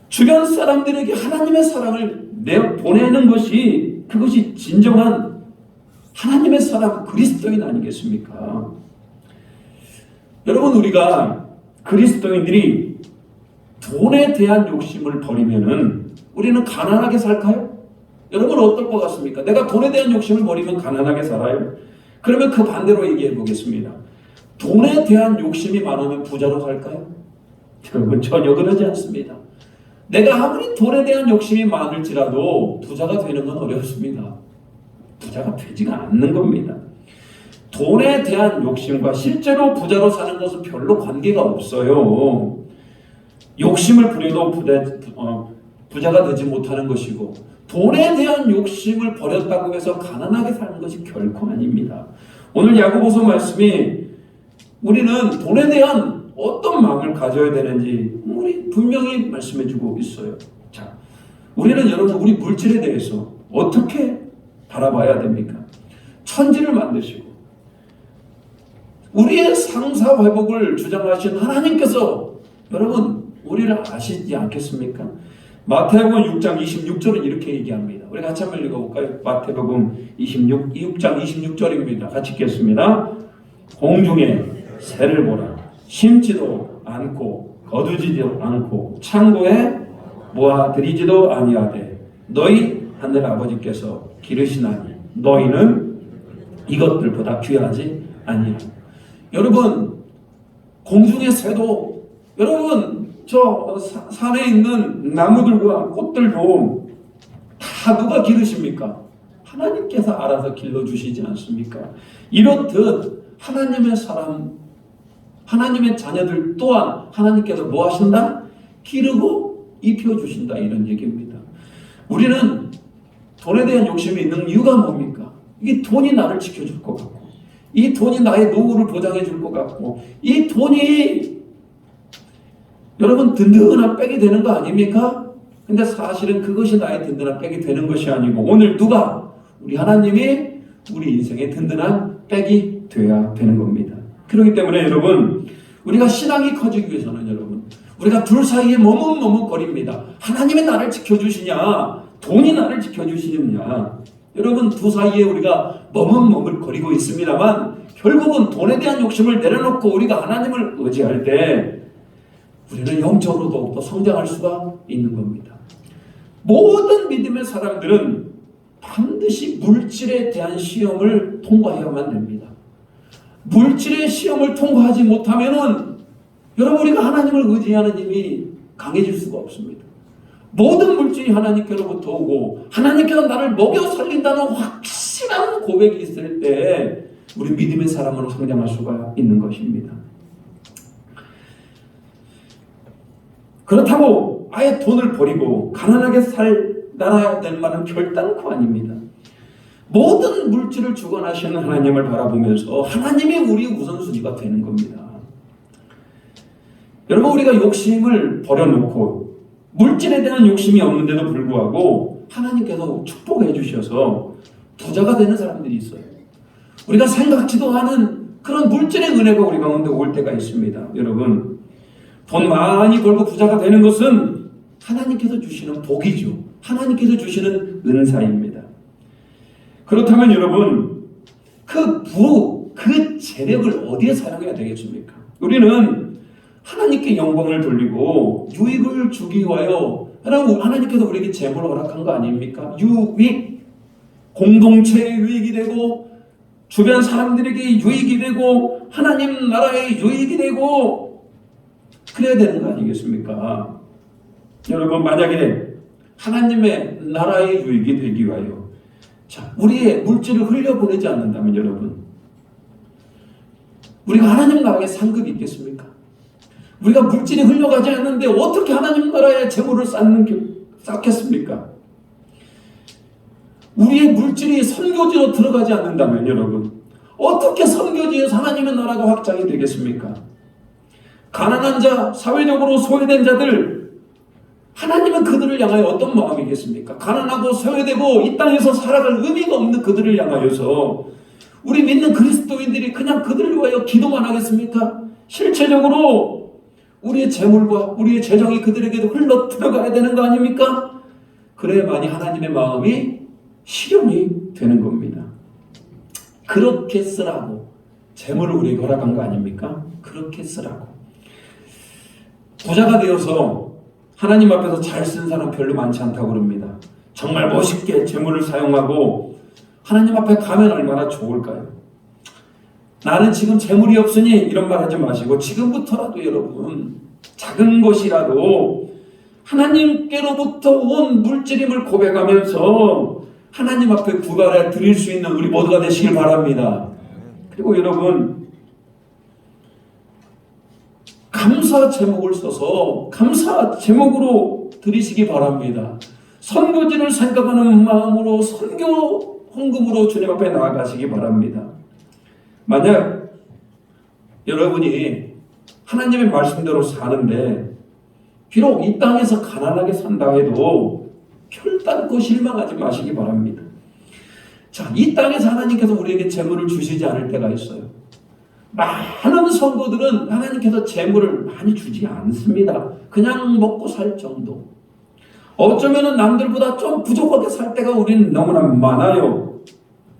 주변 사람들에게 하나님의 사랑을 보내는 것이, 그것이 진정한 하나님의 사랑, 그리스도인 아니겠습니까? 여러분, 우리가 그리스도인들이 돈에 대한 욕심을 버리면은 우리는 가난하게 살까요? 여러분, 어떨 것 같습니까? 내가 돈에 대한 욕심을 버리면 가난하게 살아요? 그러면 그 반대로 얘기해 보겠습니다. 돈에 대한 욕심이 많으면 부자로 살까요? 여러분, 전혀 그러지 않습니다. 내가 아무리 돈에 대한 욕심이 많을지라도 부자가 되는 건 어렵습니다. 부자가 되지가 않는 겁니다. 돈에 대한 욕심과 실제로 부자로 사는 것은 별로 관계가 없어요. 욕심을 부려도 부자가 되지 못하는 것이고, 돈에 대한 욕심을 버렸다고 해서 가난하게 사는 것이 결코 아닙니다. 오늘 야고보서 말씀이 우리는 돈에 대한 어떤 마음을 가져야 되는지 우리 분명히 말씀해 주고 있어요. 자, 우리는 여러분, 우리 물질에 대해서 어떻게 바라봐야 됩니까? 천지를 만드시고 우리의 상사 회복을 주장하신 하나님께서 여러분 우리를 아시지 않겠습니까? 마태복음 6장 26절은 이렇게 얘기합니다. 우리 같이 한번 읽어볼까요? 마태복음 6장 26절입니다. 같이 읽겠습니다. 공중에 새를 보라. 심지도 않고 거두지도 않고 창고에 모아들이지도 아니하되 너희 하늘 아버지께서 기르시나니 너희는 이것들보다 귀하지 아니하고. 여러분, 공중의 새도, 여러분 저 산에 있는 나무들과 꽃들도 다 누가 기르십니까? 하나님께서 알아서 길러주시지 않습니까? 이렇듯 하나님의 사람, 하나님의 자녀들 또한 하나님께서 뭐 하신다? 기르고 입혀주신다, 이런 얘기입니다. 우리는 돈에 대한 욕심이 있는 이유가 뭡니까? 이 돈이 나를 지켜줄 것 같고, 이 돈이 나의 노후를 보장해 줄 것 같고, 이 돈이 여러분 든든한 백이 되는 거 아닙니까? 근데 사실은 그것이 나의 든든한 백이 되는 것이 아니고, 오늘 누가? 우리 하나님이 우리 인생의 든든한 백이 되어야 되는 겁니다. 그렇기 때문에 여러분, 우리가 신앙이 커지기 위해서는 여러분, 우리가 둘 사이에 머뭇머뭇거립니다. 하나님이 나를 지켜주시냐, 돈이 나를 지켜주시느냐. 여러분, 두 사이에 우리가 머뭇머뭇거리고 있습니다만, 결국은 돈에 대한 욕심을 내려놓고 우리가 하나님을 의지할 때 우리는 영적으로 더욱더 성장할 수가 있는 겁니다. 모든 믿음의 사람들은 반드시 물질에 대한 시험을 통과해야만 됩니다. 물질의 시험을 통과하지 못하면은 여러분, 우리가 하나님을 의지하는 힘이 강해질 수가 없습니다. 모든 물질이 하나님께로부터 오고 하나님께서 나를 먹여 살린다는 확실한 고백이 있을 때 우리 믿음의 사람으로 성장할 수가 있는 것입니다. 그렇다고 아예 돈을 버리고 가난하게 살아야 될 만한 결단코 아닙니다. 모든 물질을 주관하시는 하나님을 바라보면서 하나님이 우리 우선순위가 되는 겁니다. 여러분, 우리가 욕심을 버려놓고 물질에 대한 욕심이 없는데도 불구하고 하나님께서 축복해 주셔서 부자가 되는 사람들이 있어요. 우리가 생각지도 않은 그런 물질의 은혜가 우리 가운데 올 때가 있습니다. 여러분, 돈 많이 벌고 부자가 되는 것은 하나님께서 주시는 복이죠. 하나님께서 주시는 은사입니다. 그렇다면 여러분, 그 재력을 어디에 사용해야 되겠습니까? 우리는 하나님께 영광을 돌리고 유익을 주기 위하여 하나님께서 우리에게 재물을 허락한 거 아닙니까? 유익, 공동체의 유익이 되고 주변 사람들에게 유익이 되고 하나님 나라의 유익이 되고 그래야 되는 거 아니겠습니까? 여러분, 만약에 하나님의 나라의 유익이 되기 위하여 우리의 물질을 흘려보내지 않는다면 여러분, 우리가 하나님 나라에 상급이 있겠습니까? 우리가 물질이 흘려가지 않는데 어떻게 하나님 나라의 재물을 쌓겠습니까? 우리의 물질이 선교지로 들어가지 않는다면 여러분, 어떻게 선교지에서 하나님의 나라가 확장이 되겠습니까? 가난한 자, 사회적으로 소외된 자들, 하나님은 그들을 향하여 어떤 마음이겠습니까? 가난하고 소외되고 이 땅에서 살아갈 의미가 없는 그들을 향하여서 우리 믿는 그리스도인들이 그냥 그들을 위하여 기도만 하겠습니까? 실체적으로 우리의 재물과 우리의 재정이 그들에게도 흘러 들어가야 되는 거 아닙니까? 그래야만이 하나님의 마음이 실현이 되는 겁니다. 그렇게 쓰라고 재물을 우리에게 허락한 거 아닙니까? 그렇게 쓰라고. 부자가 되어서 하나님 앞에서 잘 쓴 사람 별로 많지 않다고 그럽니다. 정말 멋있게 재물을 사용하고 하나님 앞에 가면 얼마나 좋을까요? 나는 지금 재물이 없으니 이런 말 하지 마시고 지금부터라도 여러분, 작은 것이라도 하나님께로부터 온 물질임을 고백하면서 하나님 앞에 구걸해 드릴 수 있는 우리 모두가 되시길 바랍니다. 그리고 여러분, 감사 제목을 써서 감사 제목으로 드리시기 바랍니다. 선교지를 생각하는 마음으로 선교 헌금으로 주님 앞에 나아가시기 바랍니다. 만약 여러분이 하나님의 말씀대로 사는데 비록 이 땅에서 가난하게 산다 해도 결단코 실망하지 마시기 바랍니다. 자, 이 땅에서 하나님께서 우리에게 재물을 주시지 않을 때가 있어요. 많은 성도들은 하나님께서 재물을 많이 주지 않습니다. 그냥 먹고 살 정도. 어쩌면 남들보다 좀 부족하게 살 때가 우리는 너무나 많아요.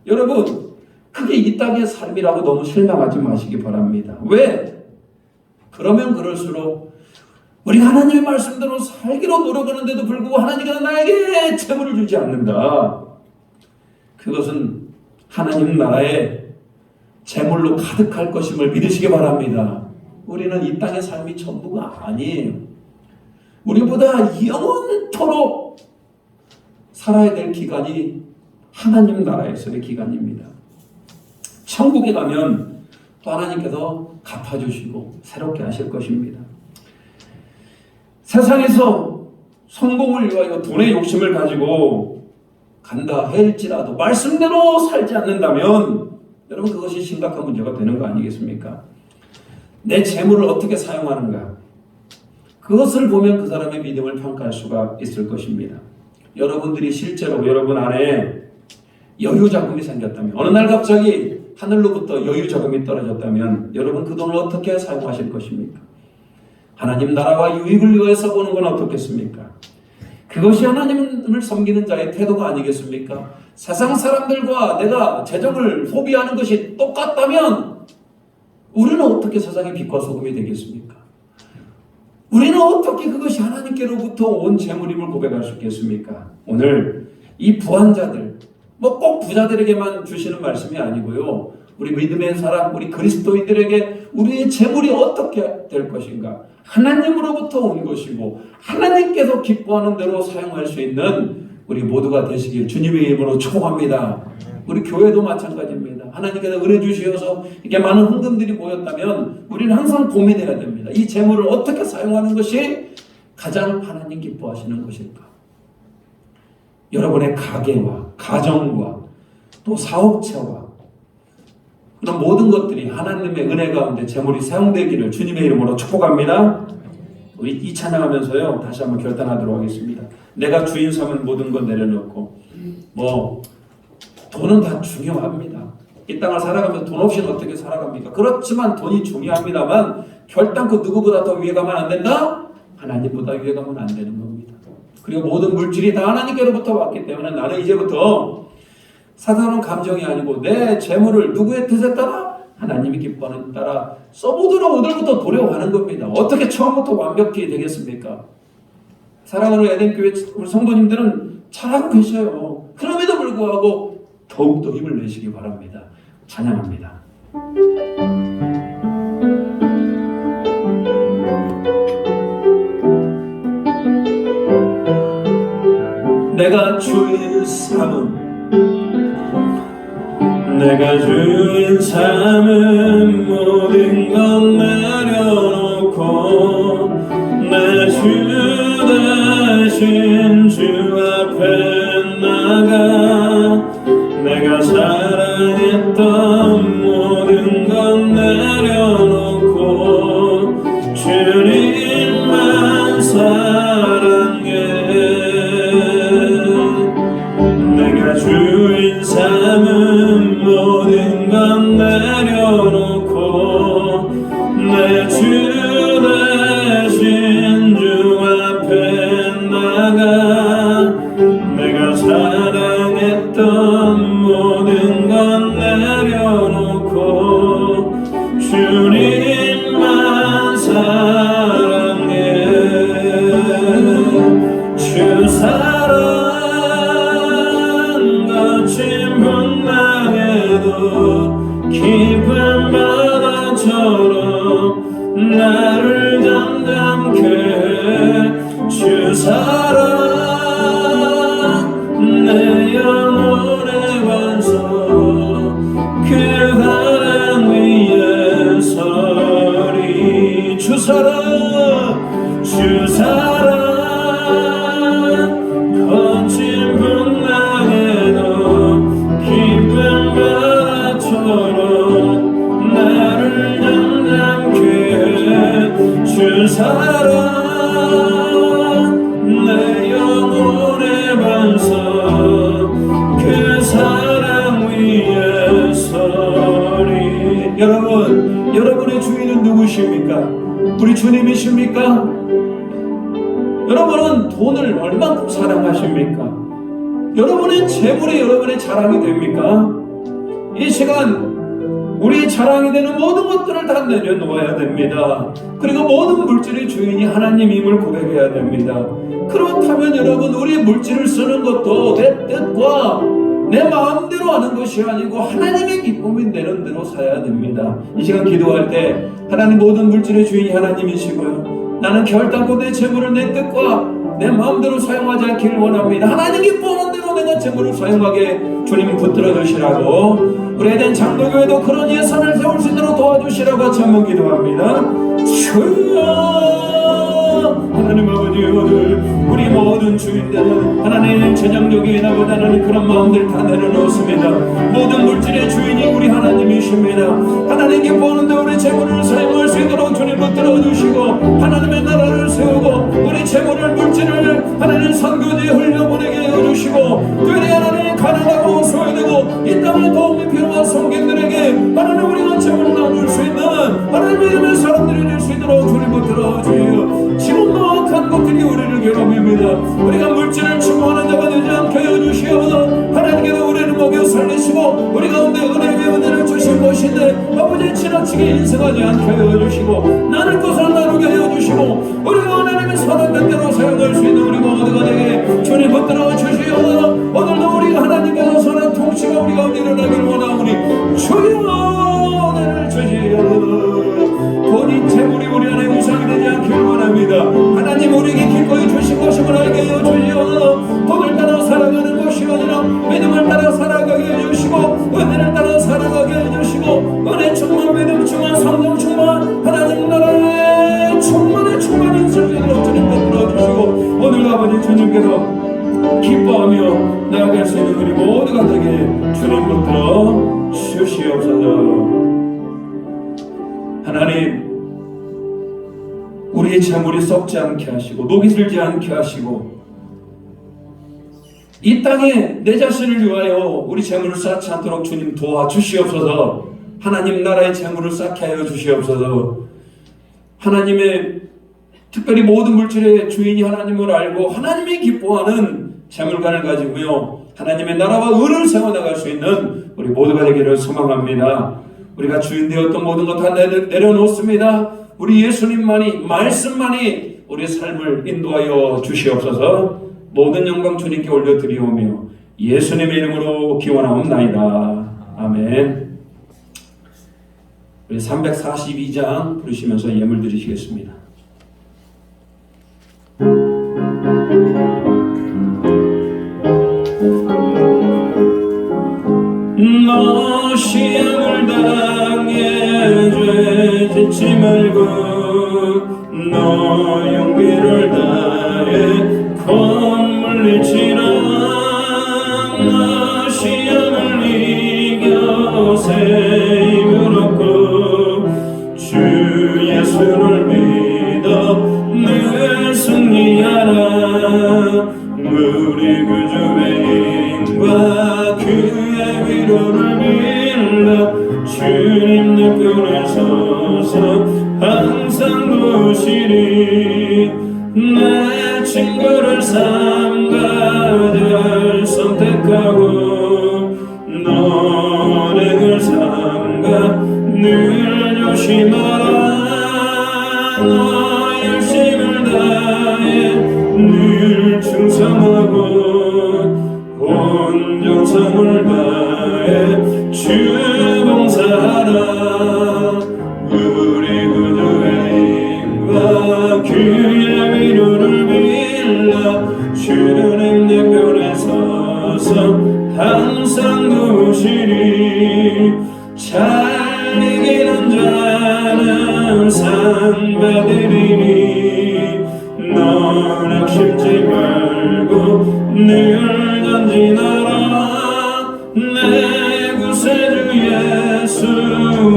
여러분, 그게 이 땅의 삶이라고 너무 실망하지 마시기 바랍니다. 왜? 그러면 그럴수록 우리가 하나님의 말씀대로 살기로 노력하는데도 불구하고 하나님께서 나에게 재물을 주지 않는다. 그것은 하나님 나라의 재물로 가득할 것임을 믿으시기 바랍니다. 우리는 이 땅의 삶이 전부가 아니에요. 우리보다 영원토록 살아야 될 기간이 하나님 나라에서의 기간입니다. 천국에 가면 또 하나님께서 갚아주시고 새롭게 하실 것입니다. 세상에서 성공을 위하여 돈의 욕심을 가지고 간다 할지라도 말씀대로 살지 않는다면 여러분 그것이 심각한 문제가 되는 거 아니겠습니까? 내 재물을 어떻게 사용하는가, 그것을 보면 그 사람의 믿음을 평가할 수가 있을 것입니다. 여러분들이 실제로 여러분 안에 여유자금이 생겼다면, 어느 날 갑자기 하늘로부터 여유자금이 떨어졌다면 여러분 그 돈을 어떻게 사용하실 것입니까? 하나님 나라와 유익을 위해서 보는 건 어떻겠습니까? 그것이 하나님을 섬기는 자의 태도가 아니겠습니까? 세상 사람들과 내가 재정을 소비하는 것이 똑같다면 우리는 어떻게 세상의 빛과 소금이 되겠습니까? 우리는 어떻게 그것이 하나님께로부터 온 재물임을 고백할 수 있겠습니까? 오늘 이 부한자들, 꼭 부자들에게만 주시는 말씀이 아니고요, 우리 믿음의 사람, 우리 그리스도인들에게 우리의 재물이 어떻게 될 것인가, 하나님으로부터 온 것이고 하나님께서 기뻐하는 대로 사용할 수 있는 우리 모두가 되시길 주님의 이름으로 축복합니다. 우리 교회도 마찬가지입니다. 하나님께서 은혜 주시어서 이렇게 많은 헌금들이 모였다면 우리는 항상 고민해야 됩니다. 이 재물을 어떻게 사용하는 것이 가장 하나님 기뻐하시는 것일까? 여러분의 가게와 가정과 또 사업체와 그런 모든 것들이 하나님의 은혜 가운데 재물이 사용되기를 주님의 이름으로 축복합니다. 우리 이 찬양하면서요 다시 한번 결단하도록 하겠습니다. 내가 주인 삼은 모든 것 내려놓고, 돈은 다 중요합니다. 이 땅을 살아가면서 돈 없이는 어떻게 살아갑니까? 그렇지만 돈이 중요합니다만 결단코 누구보다 더 위에 가면 안 된다? 하나님보다 위에 가면 안 되는 겁니다. 그리고 모든 물질이 다 하나님께로부터 왔기 때문에 나는 이제부터 사사로운 감정이 아니고 내 재물을 누구의 뜻에 따라, 하나님이 기뻐하는 따라 써보도록 오늘부터 도래하는 겁니다. 어떻게 처음부터 완벽히 되겠습니까? 사랑하는 에덴교회 우리 성도님들은 잘하고 계셔요. 그럼에도 불구하고 더욱더 힘을 내시기 바랍니다. 찬양합니다. 내가 주인 삼은, 내가 주인 삼은 모든 것 내려놓고 내 주 대신 주 앞에 나가 내가 사랑했던 모든 것 내려놓고 주님만 사랑해. 내가 주인 삼은 모든 것 내려놓고 내 주 대신 주 앞에 나가 내가 사랑했던 모든 것 내려놓고 주님만 사랑해. 주 사랑 거친 풍랑에도 깊은 바다처럼 나를 잠잠케 해. 주 사랑 내 영혼의 반석 그 사랑 위에 서리. 주 사랑 주 사랑 거친 풍랑에도 깊은 바다처럼 나를 잠잠케 해. 주 사랑 내 영혼의 반석 그 사랑 위에 서리. 여러분, 여러분의 주인은 누구십니까? 우리 주님이십니까? 여러분은 돈을 얼마큼 사랑하십니까? 여러분의 재물이 여러분의 자랑이 됩니까? 이 시간 우리의 자랑이 되는 모든 것들을 다 내려놓아야 됩니다. 그리고 모든 물질의 주인이 하나님임을 고백해야 됩니다. 그렇다면 여러분, 우리 물질을 쓰는 것도 내 뜻과 내 마음대로 하는 것이 아니고 하나님의 기쁨이 되는 대로 살아야 됩니다. 이 시간 기도할 때 하나님 모든 물질의 주인이 하나님이시고요, 나는 결단코 내 재물을 내 뜻과 내 마음대로 사용하지 않기를 원합니다. 하나님 기뻐하는 대로 내가 재물을 사용하게 주님 붙들어 주시라고, 우리 에덴 장로교회도 그런 예산을 세울 수 있도록 도와주시라고 같이 한번 기도합니다. 주여, 하나님 아버지, 오늘 우리 모든 주인들은 하나님 재정력이 나보다 하나님 그런 마음들 다 내려놓습니다. 모든 물질의 주인이 우리 하나님이십니다. 하나님 기뻐하는데 우리 재물을 사용할 수 있도록 주님 붙들어 주시고, 하나님의 나라를 세우고 우리 재물을 물질을 하나님 선교지에 흘려보내게 해주시고, 특별히 하나님 가난하고 소외되고 이 땅에 도움이 필요한 성경들에게 하나님 우리가 재물을 나눌 수 있는 하나님의 이름의 사람들이 될 수 있도록 주님 붙들어 주시고, 지금도 악한 것들이 우리를 괴롭힙니다. 우리가 물질을 추구하는 자가 되지 않게 해주시옵소서. 하나님께서 우리를 먹여 살리시고 우리 가운데 은혜 위에 은혜를 주신 것인데 아버지 지나치게 인생하지 않게 해주시고, 나눌 것을 나누게 해주시고, 우리가 하나님의 선한 대로 사용할 수 있는 우리 모두가 되게 주님 붙들어 주시옵소서. 오늘도 우리가 하나님께서 선한 통치가 우리 가운데 일어나기를 원하오니 주여 은혜를 주시옵소서. 본인 재물이 우리 안에 우상이 되지 않기를 원합니다. 하나님 우리에게 기꺼이 주신 것임을 알게 하여 주시옵소서. 돈을 따라 살아가는 것이 아니라 믿음을 따라 살아가게 해주시고, 은혜를 따라 살아가게 해주시고, 은혜 충만, 믿음 충만, 성령 충만, 하나님 나라의 충만 인생으로 주님 붙들어 주시고, 오늘 아버지 주님께서 기뻐하며 나아갈 수 있는 우리 모두가 되게 주님 붙들어 주시옵소서. 하나님, 우리의 재물이 썩지 않게 하시고 녹이 슬지 않게 하시고, 이 땅에 내 자신을 위하여 우리 재물을 쌓지 않도록 주님 도와주시옵소서. 하나님 나라의 재물을 쌓게 하여 주시옵소서. 하나님의 특별히 모든 물질의 주인이 하나님을 알고 하나님이 기뻐하는 재물관을 가지고요, 하나님의 나라와 의를 세워나갈 수 있는 우리 모두가 되기를 소망합니다. 우리가 주인 되었던 모든 것 다 내려놓습니다. 우리 예수님만이, 말씀만이 우리의 삶을 인도하여 주시옵소서. 모든 영광 주님께 올려드리오며 예수님의 이름으로 기원하옵나이다. 아멘. 우리 342장 부르시면서 예물 드리시겠습니다. 너 시험을 당해 죄 짓지 말고 너 용기를 다해 겁물리치라. 너 시험을 이겨 새 힘을 얻고 주 예수를 믿어 늘 승리하라. 우리 구주의 힘과 그의 위로를 빌라. 주님 내 편에 서서 항상 보시리. 내 친구를 삼가 잘 선택하고 너를 삼가 늘 조심하라. 너 열심을 다해 늘 충성하고 온 정성을 다해 주 봉사하라. 우리 구주의 힘과 그의 위로를 빌라. 주님 내 편에 서서 항상 도우시리. 잘 이기는 자는 상 받으리니. 넌 낙심지 말고 늘 전진하라. 내 구세주 예수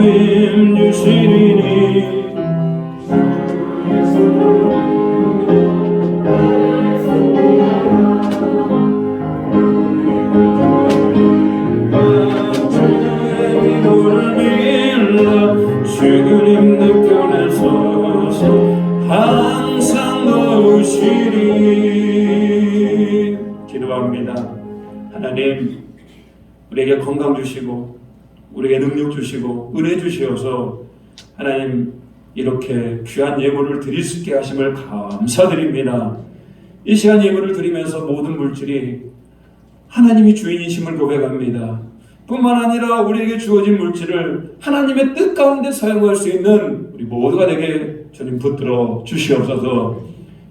힘 주시리니. 주의 위로를 빌라. 주님 내 편에 서서 항상 도우시리. 기도합니다. 하나님, 우리에게 건강 주시고 우리에게 능력 주시고 은혜 주시어서 하나님 이렇게 귀한 예물을 드릴 수 있게 하심을 감사드립니다. 이 시간 예물을 드리면서 모든 물질이 하나님이 주인이심을 고백합니다. 뿐만 아니라 우리에게 주어진 물질을 하나님의 뜻 가운데 사용할 수 있는 우리 모두가 되게 주님 붙들어 주시옵소서.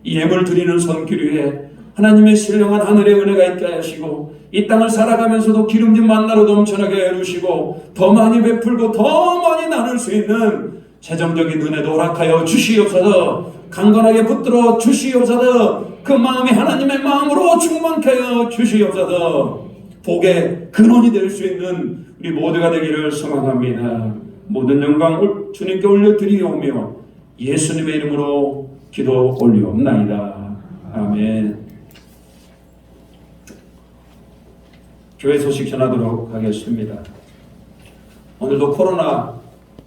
이 예물 드리는 손길 위에 하나님의 신령한 하늘의 은혜가 있게 하시고 이 땅을 살아가면서도 기름진 만나로 넘쳐나게 해주시고 더 많이 베풀고 더 많이 나눌 수 있는 재정적인 은혜도 허락하여 주시옵소서. 강건하게 붙들어 주시옵소서. 그 마음이 하나님의 마음으로 충만케 하여 주시옵소서. 복의 근원이 될 수 있는 우리 모두가 되기를 소망합니다. 모든 영광 주님께 올려드리오며 예수님의 이름으로 기도 올리옵나이다. 아멘. 교회 소식 전하도록 하겠습니다. 오늘도 코로나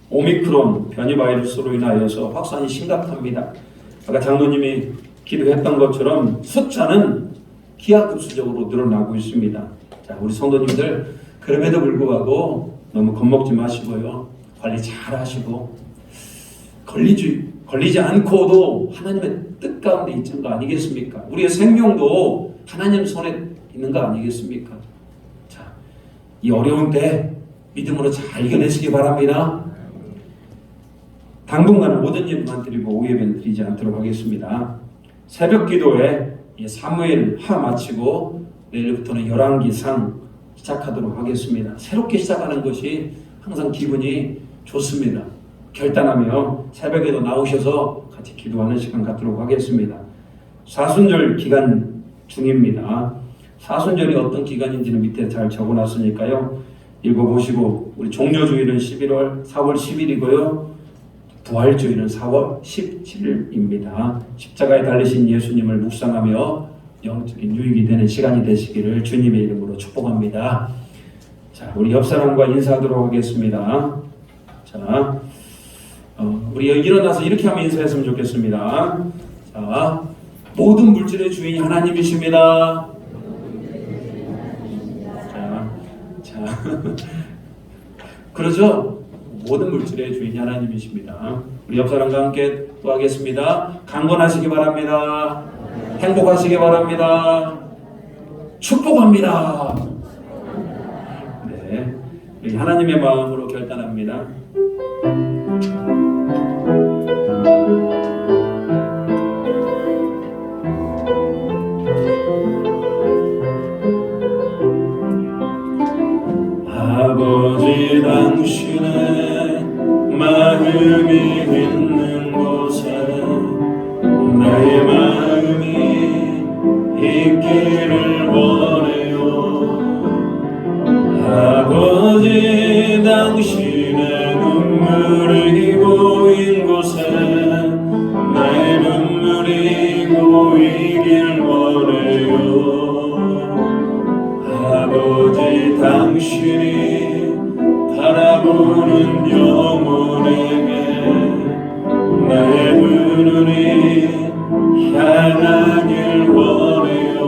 오미크론 변이 바이러스로 인하여서 확산이 심각합니다. 아까 장로님이 기도했던 것처럼 숫자는 기하급수적으로 늘어나고 있습니다. 자, 우리 성도님들 그럼에도 불구하고 너무 겁먹지 마시고요. 관리 잘 하시고 걸리지 않고도 하나님의 뜻 가운데 있는 거 아니겠습니까? 우리의 생명도 하나님 손에 있는 거 아니겠습니까? 자, 이 어려운 때 믿음으로 잘 이겨내시기 바랍니다. 당분간은 모든 예배만 드리고 오후 예배는 드리지 않도록 하겠습니다. 새벽 기도에 사무엘 하 마치고 내일부터는 열왕기상 시작하도록 하겠습니다. 새롭게 시작하는 것이 항상 기분이 좋습니다. 결단하며 새벽에도 나오셔서 같이 기도하는 시간 갖도록 하겠습니다. 사순절 기간 중입니다. 사순절이 어떤 기간인지는 밑에 잘 적어놨으니까요. 읽어보시고 우리 종료주일은 4월 10일이고요. 부활주일은 4월 17일입니다. 십자가에 달리신 예수님을 묵상하며 영적인 유익이 되는 시간이 되시기를 주님의 이름으로 축복합니다. 자, 우리 옆사람과 인사하도록 하겠습니다. 자, 우리 일어나서 이렇게 하면 인사했으면 좋겠습니다. 자, 모든 물질의 주인이 하나님이십니다. 자, 그러죠? 모든 물질의 주인이 하나님이십니다. 우리 옆사람과 함께 또 하겠습니다. 강건하시기 바랍니다. 행복하시기 바랍니다. 축복합니다. 네, 우리 하나님의 마음으로 결단합니다. 아버지 당신의 마음이 있는 곳에 나의 마음이 있기를 원해요. 아버지 당신의 눈물이 고인 곳에 나의 눈물이 고이길 원해요. 아버지 당신이 바라보는 영혼에게 나의 두 눈이 향하길 원해요.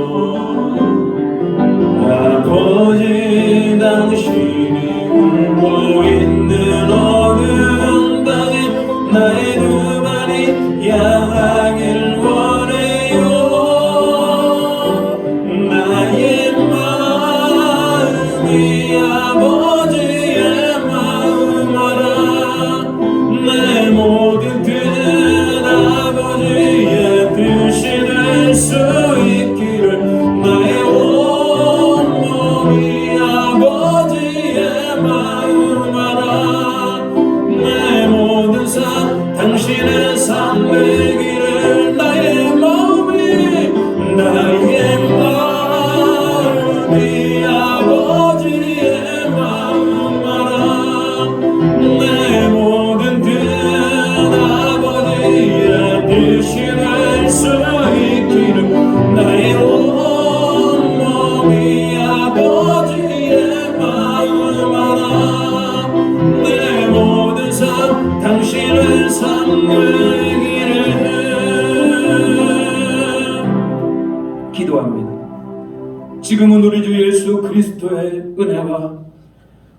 아버지 당신이 울고 있는 어두운 방에 나의 두 발이 향하길 원해요. 나의 마음이 아버지의 마음 알아. 내 모든 뜻 아버지의 뜻이 될 수 있기를 나의 온몸이 아버지의 마음 알아. 내 모든 삶 당신의 삶 되기를 나의 마음이 아버지의 마음 알아. 내 모든 뜻 아버지의 뜻이 될 수 있기를 나의 온몸이 아버지의 마음 알아. 내 모든 삶 당신의 삶 되기를 기도합니다. 지금은 우리 주 예수 그리스도의 은혜와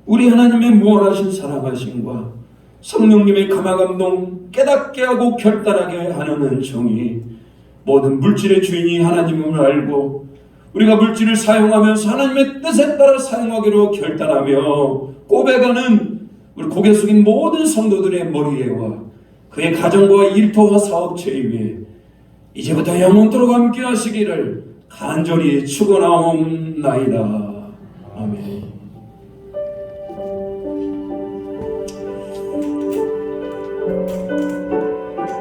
우리 하나님의 무한하신 사랑하심과 성령님의 감화감동 깨닫게 하고 결단하게 하는 은총이 모든 물질의 주인이 하나님임을 알고 우리가 물질을 사용하면서 하나님의 뜻에 따라 사용하기로 결단하며 고백하는 우리 고개 숙인 모든 성도들의 머리에와 그의 가정과 일터와 사업체 위에 이제부터 영원토록 함께 하시기를 간절히 축원하옵나이다.